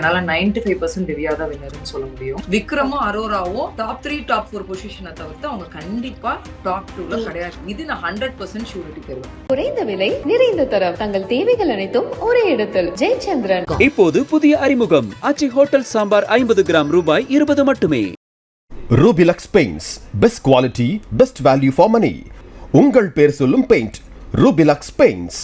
என்னால 95% திவ்யா தான் வின்னர்னு சொல்ல முடியும். விக்ரமும் அரோராவும் டாப் 3 டாப் 4 பொசிஷனை தவிர்த்து அவங்க கண்டிப்பா டாப் 2ல கிடையாது. இது நான் 100% ஷூரிட்டி தருவேன். குறைந்த விலை நிறைந்த தரம் தங்கள் தேவைகள் அனைத்தும் ஒரே இடத்தில். ஜெயச்சந்திரன். இப்போது புதிய அறிமுகம் ஆச்சி ஹோட்டல் சாம்பார் 50 கிராம் ரூபாய் 20 மட்டுமே. ரூபிலக்ஸ் paints, best quality, best value for money. உங்கள் பேர் சொல்லும் பெயிண்ட் ரூபிலக்ஸ் பெயிண்ட்ஸ்.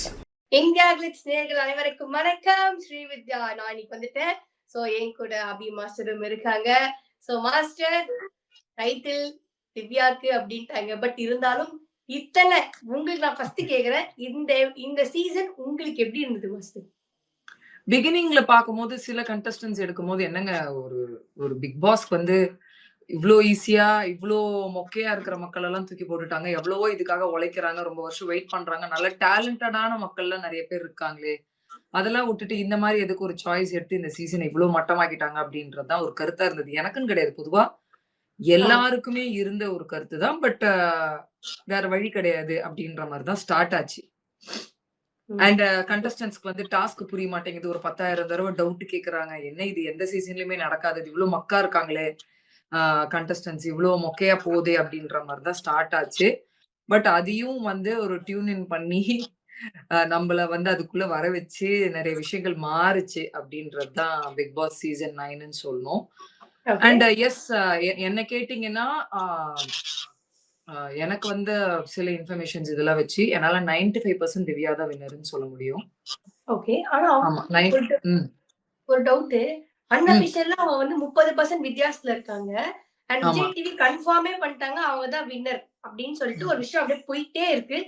இந்தியா கிளிட்ஸ் நேயர்கள் அனைவருக்கும் வணக்கம். ஸ்ரீவித்யா நான் இன்னைக்கு வந்துட்டேன். சோ என் கூட அபி மாஸ்டரும் இருக்காங்க. சோ மாஸ்டர் டைட்டில் திவ்யாக்கு அப்படின்ட்டாங்க. பட் இருந்தாலும் இத்தனை உங்களுக்கு நான் ஃபர்ஸ்ட் கேக்குறேன், இந்த சீசன் உங்களுக்கு எப்படி இருந்தது மாஸ்டர்? பிகினிங்ல பாக்கும்போது சில கண்டஸ்டன்ஸ் எடுக்கும் போது என்னங்க ஒரு பிக் பாஸ்க்கு வந்து இவ்வளோ ஈஸியா இவ்வளோ மொக்கையா இருக்கிற மக்கள் எல்லாம் தூக்கி போட்டுட்டாங்க. எவ்வளவோ இதுக்காக உழைக்கிறாங்க, ரொம்ப வருஷம் வெயிட் பண்றாங்க, நல்ல டேலண்டடான மக்கள் எல்லாம் நிறைய பேர் இருக்காங்களே, அதெல்லாம் விட்டுட்டு இந்த மாதிரி எதுக்கு ஒரு சாய்ஸ் எடுத்து இந்த சீசன் இவ்வளவு மட்டமாக்கிட்டாங்க அப்படின்றதுதான் ஒரு கருத்தா இருந்தது. எனக்குன்னு கிடையாது, பொதுவா எல்லாருக்குமே இருந்த ஒரு கருத்து தான். பட் வேற வழி கிடையாது அப்படின்ற மாதிரிதான் ஸ்டார்ட் ஆச்சு. அண்ட் கண்டஸ்டன்ஸ்க்கு வந்து டாஸ்க் புரிய மாட்டேங்குது. ஒரு 10,000 தடவை டவுட் கேக்குறாங்க. என்ன இது எந்த சீசன்லயுமே நடக்காது, இவ்வளவு மக்கா இருக்காங்களே கண்டஸ்டன்ஸ், இவ்வளவு மொக்கையா போகுது அப்படின்ற மாதிரிதான் ஸ்டார்ட் ஆச்சு. பட் அதையும் வந்து ஒரு டியூன் இன் பண்ணி நம்மள வந்து அதுக்குள்ள வர வச்சு நிறைய விஷயங்கள் மாறுச்சு அப்படின்றதுதான் பிக் பாஸ் சீசன் 9ன்னு சொல்லணும். அண்ட் எஸ், என்ன கேட்டீங்கன்னா எனக்கு வந்து சில இன்ஃபர்மேஷன்ஸ் இதெல்லாம் வச்சு என்னால 95% திவ்யா தான் வின்னர்னு சொல்ல முடியும். ஓகே, ஆனா ஒரு டவுட், அன்அபிஷியலா அவங்க வந்து 30% வித்தியாசத்துல இருக்காங்க. அண்ட் விஜய் டிவி கன்ஃபார்மே பண்ணிட்டாங்க அவங்க தான் வின்னர் அப்படின்னு சொல்லிட்டு ஒரு விஷயம் அப்படியே போயிட்டே இருக்கு.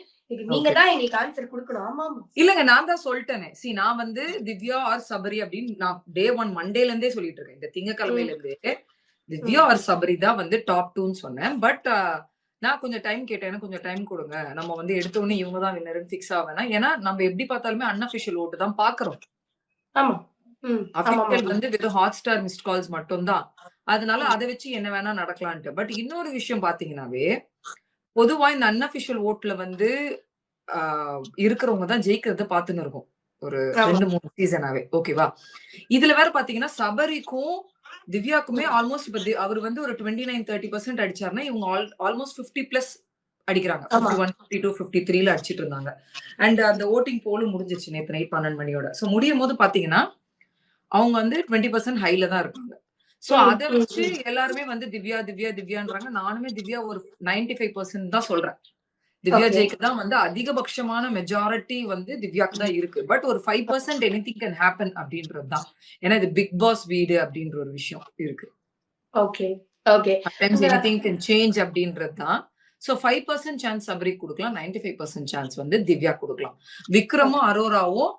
நீங்க தான் எங்களுக்கு ஆன்சர் கொடுக்கணும். ஆமா இல்லங்க, நான் தான் சொல்லிட்டேனே. நான் வந்து திவ்யா ஆர் சபரி அப்படின்னு நான் டே 1 மண்டேல இருந்தே சொல்லிட்டு இருக்கேன். இந்த திங்கக்கிழமையில இருந்தே திவ்யா ஆர் சபரி தான் வந்து டாப் 2ன்னு சொன்னேன். பட் நான் கொஞ்சம் டைம் கேட்டேன், எனக்கு கொஞ்சம் டைம் கொடுங்க, நம்ம வந்து எடுத்த உடனே இவங்க தான் வின்னர்னு ஃபிக்ஸ் ஆவேனா. ஏன்னா நம்ம எப்படி பார்த்தாலுமே அன்அபிஷியல் ஓட்டு தான் பாக்குறோம். ஆமா, அபிஷியல் வந்து வெறும் ஹாட் ஸ்டார் மிஸ்ட் கால்ஸ் மட்டும் தான். அதனால அதை வச்சு என்ன வேணா நடக்கலான்ட்டு. பட் இன்னொரு விஷயம் பாத்தீங்கன்னாவே, பொதுவா இந்த அன்அபிஷியல் ஓட்ல வந்து இருக்கிறவங்க தான் ஜெயிக்கிறத பாத்துன்னு இருக்கும் ஒரு 2-3 சீசனாவே. ஓகேவா? இதுல வேற பாத்தீங்கன்னா சபரிக்கும் திவ்யாக்குமே ஆல்மோஸ்ட் இப்ப அவர் வந்து ஒரு 29-30% அடிச்சாருன்னா இவங்க ஆல்மோஸ்ட் 50+ அடிக்கிறாங்க. 51, 52, 53ல அடிச்சிட்டு இருந்தாங்க. அண்ட் அந்த ஓட்டிங் போலும் முடிஞ்சிச்சு நேத்து நைட் 12 மணியோட. சோ முடியும் போது பாத்தீங்கன்னா அவங்க வந்து 20% ஹைல தான் இருக்காங்க. சோ அதை வச்சு எல்லாருமே வந்து திவ்யா திவ்யா திவ்யான்றாங்க. நானுமே திவ்யா ஒரு 95% தான் சொல்றேன். திவ்யா ஜெயிக்கு தான் வந்து அதிகபட்சமான மெஜாரிட்டி வந்து திவ்யாக்கு தான் இருக்கு. பட் ஒரு 5% எனிதிங் கேன் ஹேப்பன் அப்படின்றது தான். ஏன்னா இது பிக் பாஸ் வீடு அப்படின்ற ஒரு விஷயம் இருக்கு. Okay okay, anything can change அப்படின்றது தான். சோ 5% சான்ஸ் சபரி கொடுக்கலாம், 95% சான்ஸ் வந்து திவ்யா கொடுக்கலாம். விக்ரமும் அரோராவும்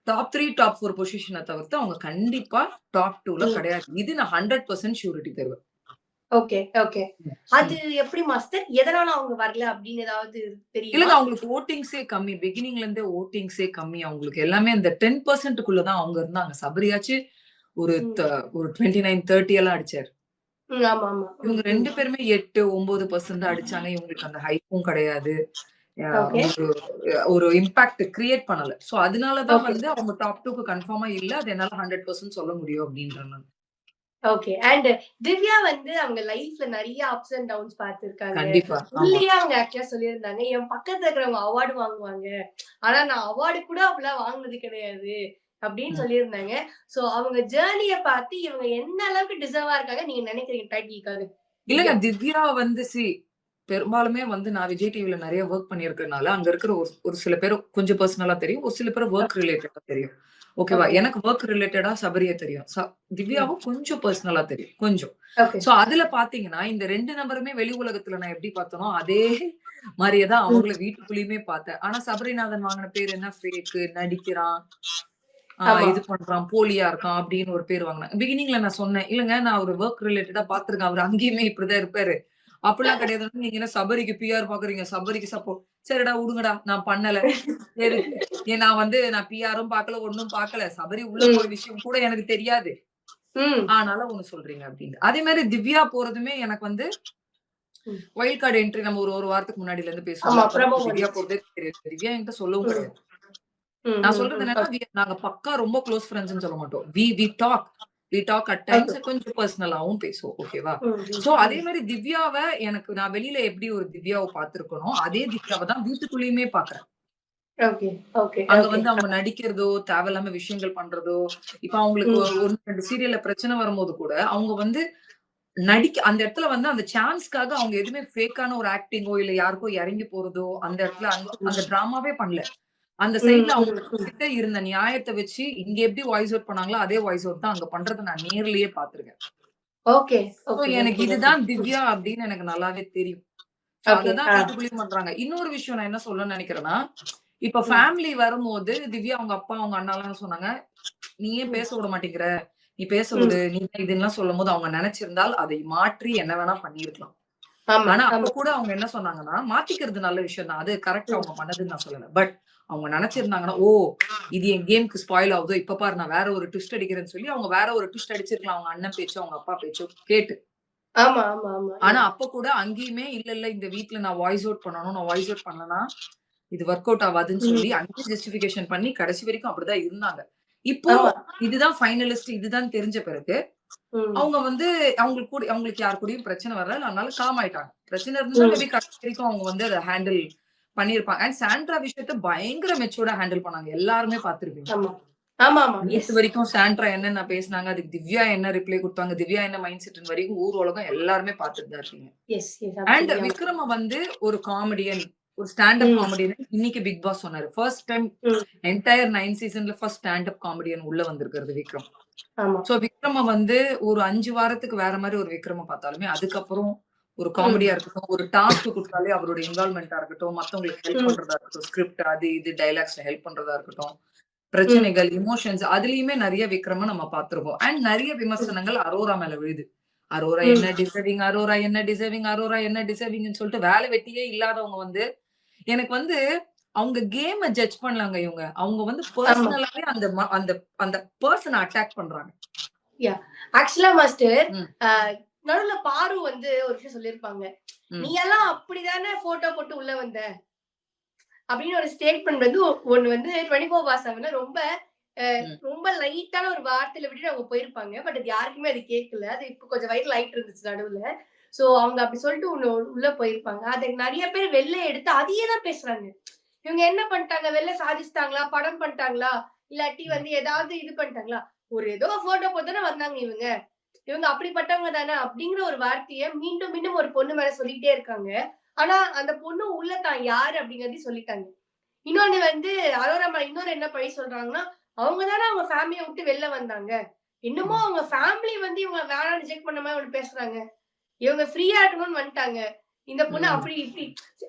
டாப் 3 டாப் 4 பொசிஷனை தவிர்த்து அவங்க கண்டிப்பா டாப் 2ல கிடையாது. இது நான் 100% ஷூரிட்டி தருவேன். ஓகே ஓகே, அது எப்படி மாஸ்டர், எதனால அவங்க வரல அப்படின்னு ஏதாவது தெரியும்? இல்லங்க, அவங்களுக்கு ஓட்டிங்ஸே கம்மி. பிகினிங்ல இருந்தே ஓட்டிங்ஸே கம்மி அவங்களுக்கு. எல்லாமே அந்த 10%க்குள்ள தான் அவங்க இருந்தாங்க. சபரியாச்சு ஒரு 29-30 எல்லாம் அடிச்சாரு. ஆமா ஆமா, இவங்க 2 பேருமே 8-9% தான் அடிச்சாங்க. இவங்களுக்கு அந்த ஹைப்பும் கிடையாது, ஒரு இம்பாக்ட் கிரியேட் பண்ணல. சோ அதனாலதான் வந்து அவங்க டாப் 2க்கு கன்ஃபார்மா இல்ல. அது என்னால 100% சொல்ல முடியும் அப்படின்றாங்க. ஓகே, அண்ட் திவ்யா வந்து அவங்க லைஃப்ல நிறைய அப்ஸ் அண்ட் டவுன்ஸ் பார்த்திருக்காங்க. கண்டிப்பா உள்ளேயே அவங்க ஆக்சுவலா சொல்லியிருந்தாங்க, என் பக்கத்துல இருக்கிறவங்க அவார்டு வாங்குவாங்க, ஆனா நான் அவார்டு கூட அப்படிலாம் வாங்குனது கிடையாது அப்படின்னு சொல்லியிருந்தாங்க. சோ அவங்க ஜேர்னிய பார்த்து இவங்க என்ன அளவுக்கு டிசர்வா இருக்காங்க நீங்க நினைக்கிறீங்க டைட்டிலுக்காக? இல்லங்க, திவ்யா வந்து பெரும்பாலுமே வந்து நான் விஜய் டிவில நிறைய ஒர்க் பண்ணிருக்கனால அங்க இருக்கிற ஒரு சில பேர் கொஞ்சம் பர்சனலா தெரியும், ஒரு சில பேர் ஒர்க் ரிலேட்டடா தெரியும். ஓகேவா? எனக்கு ஒர்க் ரிலேட்டடா சபரிய தெரியும், திவ்யாவும் கொஞ்சம் பர்சனலா தெரியும் கொஞ்சம். சோ அதுல பாத்தீங்கன்னா இந்த 2 நபருமே வெளி உலகத்துல நான் எப்படி பார்த்தனோ அதே மாதிரியேதான் அவங்கள வீட்டுக்குள்ளயுமே பார்த்தேன். ஆனா சபரிநாதன் வாங்கின பேர் என்ன, ஃபேக்கு, நடிக்கிறான், இது பண்றான், போலியா இருக்கான் அப்படின்னு ஒரு பேர் வாங்கினேன். பிகினிங்ல நான் சொன்னேன், இல்லங்க நான் ஒரு ஒர்க் ரிலேட்டடா பாத்துருக்கேன், அவர் அங்கேயுமே இப்படிதான் இருப்பாரு, அப்படிலாம் கிடையாது. நீங்க என்ன சபரிக்கு பிஆர் பாக்குறீங்க, சபரிக்கு சப்போர்ட். சரிடா விடுங்கடா, நான் பண்ணல. சரி, நான் பிஆரும் பாக்கல, ஒண்ணும் பாக்கல, சபரி உள்ள போன விஷயம் கூட எனக்கு தெரியாது, ஆனால ஒண்ணு சொல்றீங்க அப்படின்னு. அதே மாதிரி திவ்யா போறதுமே எனக்கு வந்து வைல்ட் கார்டு என்ட்ரி நம்ம ஒரு வாரத்துக்கு முன்னாடில இருந்து பேசுவோம். திவ்யா போறதே தெரியாது, திவ்யா என்கிட்ட சொல்லவும் கிடையாது. நான் சொல்றது என்னன்னா, நாங்க பக்கா ரொம்ப க்ளோஸ் ஃப்ரெண்ட்ஸ்னு சொல்ல மாட்டோம். We talk. We talk at times கொஞ்சம் பர்சனலாவும் பேசுவோம். ஓகேவா? சோ அதே மாதிரி திவ்யாவ நான் வெளியில எப்படி ஒரு திவ்யாவை பார்த்திருக்கனோ அதே திவ்யாவை தான் வீட்டுக்குள்ளேயுமே பாக்குறேன். ஓகே ஓகே அங்க ஓகே வந்து அவங்க நடிக்கிறதோ தேவையில்லாம விஷயங்கள் பண்றதோ, இப்ப அவங்களுக்கு ஒரு 2 சீரியல்ல பிரச்சனை வரும்போது கூட அவங்க வந்து அந்த இடத்துல வந்து அந்த சான்ஸ்க்காக அவங்க எதுவுமே ஃபேக்கான ஒரு ஆக்டிங்கோ இல்ல யாருக்கோ இறங்கி போறதோ அந்த இடத்துல அந்த டிராமாவே பண்ணல. அந்த சைடுல அவங்க கிட்ட இருந்த நியாயத்தை வச்சு இங்க எப்படி வாய்ஸ் அவுட் பண்ணாங்களோ அதே வாய்ஸ் அவுட் தான் அங்க பண்றதை நான் நேர்லயே பாத்துருக்கேன். ஓகே சோ ஓகே எனக்கு இதுதான் திவ்யா அப்படின்னு எனக்கு நல்லாவே தெரியும். சோ அததான் வீட்டுக்குள்ளேயும் பண்றாங்க. இன்னொரு விஷயம் நான் என்ன சொல்லணும்னு நினைக்கிறேன்னா, இப்ப ஃபேமிலி வரும்போது திவ்யா அவங்க அப்பா அவங்க அண்ணா எல்லாம் சொன்னாங்க, நீ ஏன் பேச விட மாட்டேங்கிற, நீ பேச விடு, நீ இதுன்னு சொல்லும் போது அவங்க நினைச்சிருந்தால் அதை மாற்றி என்ன வேணா பண்ணிருக்கலாம். ஆனா அப்ப கூட அவங்க என்ன சொன்னாங்கன்னா, மாத்திக்கிறது நல்ல விஷயம் தான், அது கரெக்ட் அவங்க பண்ணதுன்னு நான் சொல்லல. பட் அவங்க நினைச்சிருந்தாங்கன்னா, ஓ இது என் கேம்க்கு ஸ்பாயில் ஆகுதோ, இப்ப பாரு நான் வேற ஒரு ட்விஸ்ட் அடிக்கிறேன்னு சொல்லி அவங்க வேற ஒரு ட்விஸ்ட் அடிச்சிருக்கலாம் அவங்க அண்ணன் பேச்சோ அவங்க அப்பா பேச்சோ கேட்டு. ஆமா ஆமா ஆமா ஆனா அப்ப கூட அங்கேயுமே இல்ல இந்த வீட்ல நான் வாய்ஸ் அவுட் பண்ணணும், நான் வாய்ஸ் அவுட் பண்ணலனா இது ஒர்க் அவுட் ஆகாதுன்னு சொல்லி அங்கேயும் ஜஸ்டிபிகேஷன் பண்ணி கடைசி வரைக்கும் அப்படிதான் இருந்தாங்க. இப்போ இதுதான் ஃபைனலிஸ்ட் இதுதான் தெரிஞ்ச பிறகு அவங்க வந்து அவங்களுக்கு யார் கூடயும் பிரச்சனை வரல. அதனால காம் ஆயிட்டாங்க. பிரச்சனை இருந்தா மேபி கடைசி வரைக்கும் அவங்க வந்து அதை ஹேண்டில் பண்ணிருப்பாங்க. அண்ட் சாண்ட்ரா விஷயத்த பயங்கர மெச்சூர்டா ஹேண்டில் பண்ணாங்க. எல்லாருமே பார்த்திருப்பீங்க. நேத்து வரைக்கும் சாண்ட்ரா என்னென்ன பேசினாங்க, அதுக்கு திவ்யா என்ன ரிப்ளை கொடுத்தாங்க, திவ்யா என்ன மைண்ட் செட் வரைக்கும் ஊர் உலகம் எல்லாருமே பார்த்துட்டு தான் இருக்கீங்க. அண்ட் விக்ரம வந்து ஒரு காமெடியன், ஒரு ஸ்டாண்ட் அப் காமெடியன் இன்னைக்கு பிக் பாஸ் சொன்னாரு. ஃபர்ஸ்ட் டைம் என்டையர் 9 சீசன்ல ஃபர்ஸ்ட் ஸ்டாண்ட் அப் காமெடியன் உள்ள வந்திருக்கிறது விக்ரம். சோ விக்ரம வந்து ஒரு 5 வாரத்துக்கு வேற மாதிரி ஒரு விக்ரம பார்த்தாலுமே அதுக்கப்புறம் ஒரு காமெடியா இருக்கட்டும், ஒரு டாஸ்க் கொடுத்தாலே அவரோட இன்வால்வ்மெண்டா இருக்கட்டும், மத்தவங்களுக்கு ஹெல்ப் பண்றதா இருக்கட்டும், ஸ்கிரிப்ட் அது இது டைலாக்ஸ்ல ஹெல்ப் பண்றதா இருக்கட்டும், பிரச்சனைகள், எமோஷன்ஸ் அதுலயுமே நிறைய விக்ரம நம்ம பார்த்திருக்கோம். அண்ட் நிறைய விமர்சனங்கள் அரோரா மேல விழுது. அரோரா என்ன டிசர்விங், அரோரா என்ன டிசர்விங், அரோரா என்ன டிசர்விங்னு சொல்லிட்டு வேலை வெட்டியே இல்லாதவங்க வந்து எனக்கு வந்து அவங்க கேம ஜட்ஜ் பண்ணலாங்க இவங்க. அவங்க வந்து பர்சனலாவே அந்த அந்த பர்சனை அட்டாக் பண்றாங்க. ஆக்சுவலா மாஸ்டர் நடுவுல பாரு வந்து ஒரு விஷயம் சொல்லிருப்பாங்க, நீ எல்லாம் அப்படிதானே போட்டோ போட்டு உள்ள வந்த அப்படின்னு ஒரு ஸ்டேட்மெண்ட் வந்து ஒண்ணு வந்து 24/7 ரொம்ப ரொம்ப லைட்டான ஒரு வார்த்தையில விட்டு அவங்க போயிருப்பாங்க. பட் அது யாருக்குமே அது கேட்கல. அது இப்ப கொஞ்சம் வைரல் ஆயிட்டு இருந்துச்சு நடுவுல. சோ அவங்க அப்படி சொல்லிட்டு உள்ள போயிருப்பாங்க. அதை நிறைய பேர் வெளில எடுத்து அதையே தான் பேசுறாங்க. இவங்க என்ன பண்ணிட்டாங்க, வெளில சாதிச்சிட்டாங்களா, படம் பண்ணிட்டாங்களா, இல்லாட்டி வந்து ஏதாவது இது பண்ணிட்டாங்களா, ஒரு ஏதோ போட்டோ போட்டுதானே வந்தாங்க இவங்க அப்படிப்பட்டவங்க தானே அப்படிங்கிற ஒரு வார்த்தையை மீண்டும் மீண்டும் ஒரு பொண்ணு மேல சொல்லிட்டே இருக்காங்க. ஆனா அந்த பொண்ணு உள்ள தான் யாரு அப்படிங்கறதையும் சொல்லிட்டாங்க. இன்னொன்னு வந்து அரோரா மேல இன்னொரு என்ன பழி சொல்றாங்கன்னா, அவங்க தானே அவங்க ஃபேமிலியை விட்டு வெளில வந்தாங்க, என்னமோ அவங்க ஃபேமிலி வந்து இவங்க வேணாம் ரிஜெக்ட் பண்ண மாதிரி ஒண்ணு பேசுறாங்க, இவங்க ஃப்ரீயா இருக்கணும்னு வந்துட்டாங்க இந்த பொண்ணு அப்படி இப்படி.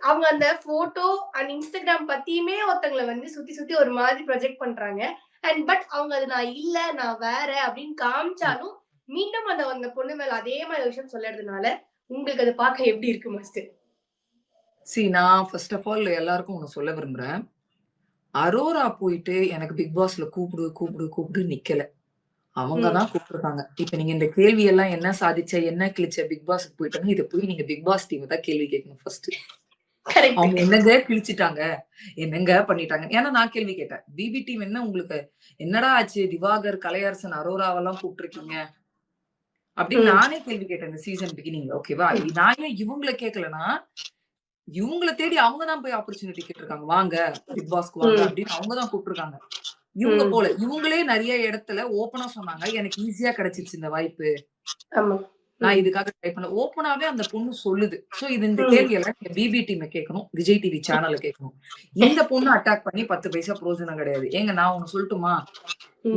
அவங்க அந்த போட்டோ அண்ட் இன்ஸ்டாகிராம் பத்தியுமே ஒருத்தங்களை வந்து சுத்தி சுத்தி ஒரு மாதிரி ப்ரொஜெக்ட் பண்றாங்க. அண்ட் பட் அவங்க அது நான் இல்ல நான் வேற அப்படின்னு காமிச்சாலும் மீண்டும் அந்த பொண்ணு மேல அதே மாதிரி விஷயம் சொல்றதுனால உங்களுக்கு அது பார்க்க எப்படி இருக்கு மாஸ்டர்? நான் ஃபர்ஸ்ட் ஆஃப் ஆல் எல்லாருக்கும் ஒண்ணு சொல்ல விரும்புறேன். அரோரா போயிட்டு எனக்கு பிக் பாஸ்ல கூப்பிடு கூப்பிடு கூப்பிடு நிக்கல. அவங்கதான் கூப்பிட்டுருக்காங்க. இப்ப நீங்க இந்த கேள்வி எல்லாம் என்ன சாதிச்ச, என்ன கிழிச்ச பிக் பாஸ்க்கு போயிட்டாங்க, இதை போய் நீங்க பிக் பாஸ் டீம் தான் கேள்வி கேட்கணும் ஃபர்ஸ்ட். அவங்க என்னங்க கிழிச்சிட்டாங்க, என்னங்க பண்ணிட்டாங்க. ஏன்னா நான் கேள்வி கேட்டேன், பிபி டீம் என்ன உங்களுக்கு என்னடா ஆச்சு, திவாகர், கலையரசன், அரோராவெல்லாம் கூப்பிட்டுருக்கீங்க அப்படின்னு நானே கேள்வி கேட்டேன் இந்த சீசன் பிகினிங்ல. ஓகேவா? நான் ஏன் இவங்களை கேட்கலன்னா, இவங்களை தேடி அவங்கதான் போய் ஆப்பர்ச்சுனிட்டி கேட்டிருக்காங்க, வாங்க பிக் பாஸ்க்கு வாங்க அப்படின்னு அவங்கதான் கூப்பிட்டுருக்காங்க. இவங்க போல இவங்களே நிறைய இடத்துல ஓப்பனா சொன்னாங்க, எனக்கு ஈஸியா கிடைச்சிருச்சு இந்த வாய்ப்பு, நான் இதுக்காக ட்ரை பண்ண ஓப்பனாவே அந்த பொண்ணு சொல்லுது. சோ இது இந்த கேள்வி எல்லாம் பிபி டீம் கேட்கணும், விஜய் டிவி சேனல்ல கேட்கணும். இந்த பொண்ணு அட்டாக் பண்ணி 10 பைசா பிரோஜனம் கிடையாது. ஏங்க நான் ஒண்ணு சொல்லட்டுமா,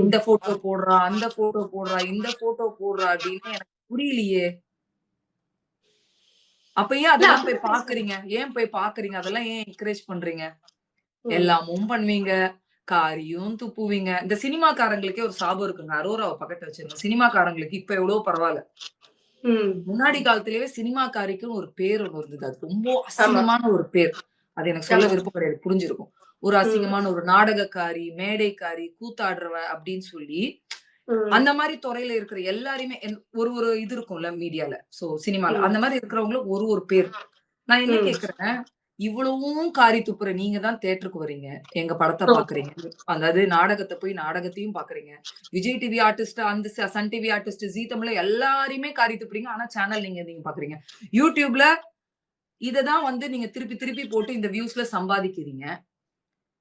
இந்த போட்டோ போடுறா, அந்த போட்டோ போடுறா, இந்த போட்டோ போடுறா அப்படின்னு எனக்கு புரியலையே. அப்ப ஏன் அதெல்லாம் போய் பாக்குறீங்க, ஏன் போய் பாக்குறீங்க, அதெல்லாம் ஏன் என்கரேஜ் பண்றீங்க? எல்லாமும் பண்ணுவீங்க, காரியும் துப்புவீங்க. இந்த சினிமாக்காரங்களுக்கே ஒரு சாபம் இருக்குங்க, அரோராவை பக்கத்துல வச்சிருங்க. சினிமாக்காரங்களுக்கு இப்ப எவ்வளவு பரவாயில்ல, முன்னாடி காலத்திலேயே சினிமாக்காரிக்குன்னு ஒரு பேர் ஒண்ணு இருந்தது. அது ரொம்ப அசிங்கமான ஒரு பேர். அது எனக்கு சொல்ல விருப்பம் கிடையாது, புரிஞ்சிருக்கும். ஒரு அசிங்கமான ஒரு நாடகக்காரி, மேடைக்காரி, கூத்தாடுறவ அப்படின்னு சொல்லி அந்த மாதிரி துறையில இருக்கிற எல்லாருமே ஒரு இது இருக்கும்ல மீடியால, சோ சினிமால அந்த மாதிரி இருக்கிறவங்களுக்கு ஒரு பேர். நான் என்ன கேக்குறேன், இவ்வளவும் காரி துப்புற நீங்க தான் தியேட்டருக்கு வர்றீங்க, எங்க படத்தை பாக்குறீங்க, அதாவது நாடகத்தை போய் நாடகத்தையும் பாக்குறீங்க, விஜய் டிவி ஆர்டிஸ்ட், அந்த சன் டிவி ஆர்டிஸ்ட், ஜீ தமிழ்ல எல்லாரையுமே காரி துப்புறீங்க. ஆனா சேனல் நீங்க பாக்குறீங்க. யூடியூப்ல இததான் வந்து நீங்க திருப்பி திருப்பி போட்டு இந்த வியூஸ்ல சம்பாதிக்கிறீங்க.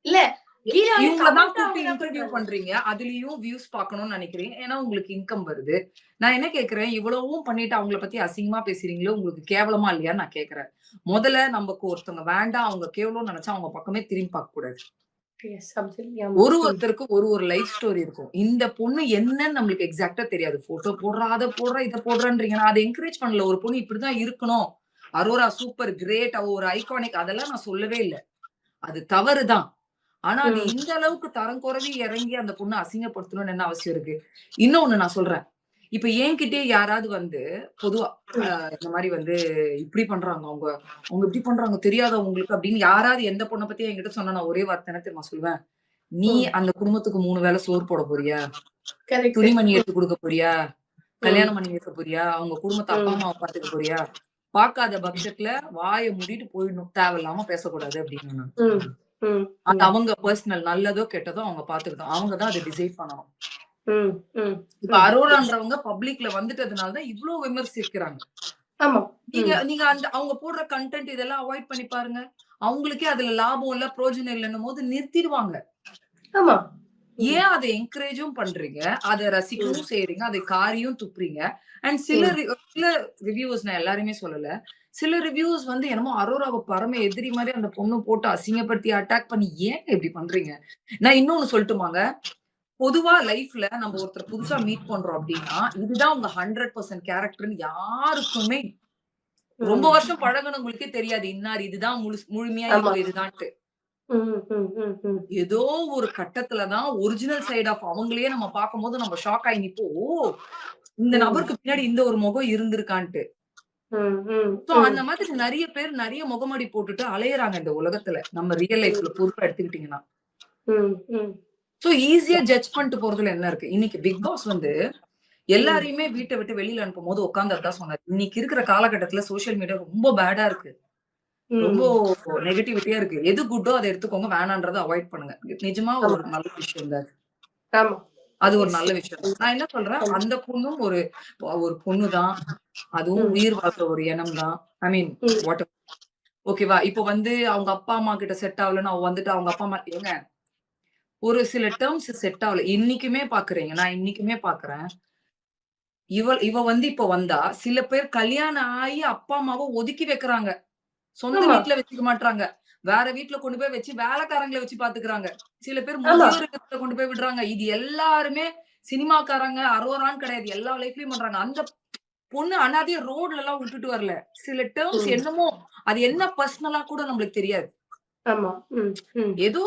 இல்ல கீழ வந்து இவங்களதான் comment கூப்பிட்டு அவங்க தான் இன்டர்வியூ பண்றாங்க. பண்றீங்க. அதுலயும் வியூஸ் பார்க்கணும்னு நினைக்கிறீங்க. ஏன்னா உங்களுக்கு இன்கம் வருது. நான் என்ன கேட்கிறேன், இவ்வளவும் பண்ணிட்டு அவங்கள பத்தி அசிங்கமா பேசுறீங்களோ, உங்களுக்கு கேவலமா இல்லையான்னு நான் கேட்கிறேன். முதல்ல நமக்கு ஒருத்தவங்க வேண்டாம், அவங்க கேவலம்னு நினைச்சா அவங்க பக்கமே திரும்பி பார்க்க கூடாது. Yes, absolutely. ஆமா. ஒருத்தருக்கு ஒரு லைஃப் ஸ்டோரி இருக்கும். இந்த பொண்ணு என்னன்னு நம்மளுக்கு எக்ஸாக்ட்டா தெரியாது. போட்டோ போடுறா, அத போடுறா, இத போடுறான்றீங்க. நான் அதை என்கரேஜ் பண்ணல. ஒரு பொண்ணு இப்படிதான் இருக்கணும். அரோரா சூப்பர் கிரேட், அவ ஒரு ஐகானிக், அதெல்லாம் நான் சொல்லவே இல்ல. அது தவறுதான். ஆனா அது இந்த அளவுக்கு தரம் குறைவி இறங்கி அந்த பொண்ணு அசிங்கப்படுத்தணும்னு என்ன அவசியம் இருக்கு? இன்னொன்னு நான் சொல்றேன். இப்ப என்கிட்டயே யாராவது வந்து பொதுவா இந்த மாதிரி வந்து இப்படி பண்றாங்க அவங்க, அவங்க இப்படி பண்றாங்க தெரியாதா உங்களுக்கு அப்படின்னு யாராவது எந்த பொண்ணை பத்தி என்கிட்ட சொன்னா நான் ஒரே வார்த்தை என்ன தெரியுமா சொல்லுவேன்? நீ அந்த குடும்பத்துக்கு 3 வேளை சோறு போட போறியா? Correct. துணிமணி எடுத்து கொடுக்க போறியா? கல்யாணம் பண்ணி வைக்க போறியா? அவங்க குடும்பத்தை அப்பா அம்மாவை பாத்துக்க போறியா? பாக்காத பட்சத்துல வாயை மூடிட்டு போயிடணும். தேவையில்லாம பேசக்கூடாது அப்படின்னு நான். அது அவங்க பர்சனல், நல்லதோ கெட்டதோ அவங்க பாத்துக்கிட்டோம். அவங்கதான் அதை டிசைட் பண்ணணும். இப்ப அரோரான்றவங்க பப்ளிக்ல வந்துட்டதுனாலதான் இவ்வளவு விமர்சிக்கிறாங்க. ஆமா. நீங்க அந்த அவங்க போடுற கண்டென்ட் இதெல்லாம் அவாய்ட் பண்ணி பாருங்க. அவங்களுக்கே அதுல லாபம் இல்ல, பிரயோஜனம் இல்லைன்னும் போது நிறுத்திடுவாங்க. ஆமா. ஏன் அதை என்கரேஜும் பண்றீங்க, அதை ரசிக்கவும் செய்றீங்க, அதை காரியும் துப்புறீங்க. அண்ட் சில ரிவ்யூஸ், நான் எல்லாருமே சொல்லல, சில ரிவ்யூஸ் வந்து என்னமோ அரோராவை பரம எதிரி மாதிரி அந்த பொண்ணு போட்டு அசிங்கப்படுத்தி அட்டாக் பண்ணி ஏங்க இப்படி பண்றீங்க? நான் இன்னொன்னு சொல்லட்டுமாங்க, பொதுவா லைஃப்ல நம்ம ஒருத்தர் புதுசா மீட் பண்றோம் அப்படின்னா இதுதான் உங்க 100% கேரக்டர்னு யாருக்குமே ரொம்ப வருஷம் பழகுனவங்களுக்கே தெரியாது. இன்னார் இதுதான் முழுமையா இவங்க இதுதான்ட்டு. ஏதோ ஒரு கட்டத்துலதான் ஒரிஜினல் சைட் ஆஃப் அவங்களையே நம்ம பார்க்கும்போது நம்ம ஷாக் ஆகி நிப்போம். ஓ, இந்த நபருக்கு பின்னாடி இந்த ஒரு முகம் இருந்திருக்கான்ட்டு. அந்த மாதிரி நிறைய பேர் நிறைய முகமடி போட்டுட்டு அலையறாங்க இந்த உலகத்துல. நம்ம ரியல் லைஃப்ல பொறுப்பா எடுத்துக்கிட்டீங்கன்னா சோ ஈஸியா ஜட்ஜ் பண்ணிட்டு போறதுல என்ன இருக்கு? இன்னைக்கு பிக் பாஸ் வந்து எல்லாரையுமே வீட்டை விட்டு வெளியில அனுப்பும் போது உட்கார்ந்து அதான் சொன்னாரு. இன்னைக்கு இருக்கிற காலகட்டத்துல சோசியல் மீடியா ரொம்ப பேடா இருக்கு, ரொம்ப நெகட்டிவிட்டியா இருக்கு. எது குட்டோ அதை எடுத்துக்கோங்க, வேணான்றதை அவாய்ட் பண்ணுங்க. நிஜமா ஒரு நல்ல விஷயம் தான் அது, ஒரு நல்ல விஷயம். நான் என்ன சொல்றேன், அந்த பொண்ணும் ஒரு பொண்ணுதான், அதுவும் உயிர் வாழ்ற ஒரு இனம் தான். ஐ மீன் வாட் ஓகேவா? இப்ப வந்து அவங்க அப்பா அம்மா கிட்ட செட் ஆகலன்னு அவ வந்துட்டு அவங்க அப்பா அம்மா ஏங்க ஒரு சில டேர்ம்ஸ் செட் ஆகல. இன்னைக்குமே பாக்குறீங்க, நான் இன்னைக்குமே பாக்குறேன். இவ வந்து இப்ப வந்தா சில பேர் கல்யாணம் ஆகி அப்பா அம்மாவை ஒதுக்கி வைக்கிறாங்க. சொந்த வீட்டுல வச்சுக்க மாட்டாங்க, வேற வீட்டுல கொண்டு போய் வச்சு வேலைக்காரங்களை வச்சு பாத்துக்கிறாங்க. சில பேர் முதியோர் கொண்டு போய் விடுறாங்க. இது எல்லாருமே சினிமாக்காரங்க அரோரான்னு கிடையாது, எல்லா லைஃப்லயும் பண்றாங்க. அந்த பொண்ணு அனாதைய ரோட்ல எல்லாம் விட்டுட்டு வரல. சில டேர்ம்ஸ் என்னமோ அது என்ன பர்சனலா கூட நம்மளுக்கு தெரியாது. ஏதோ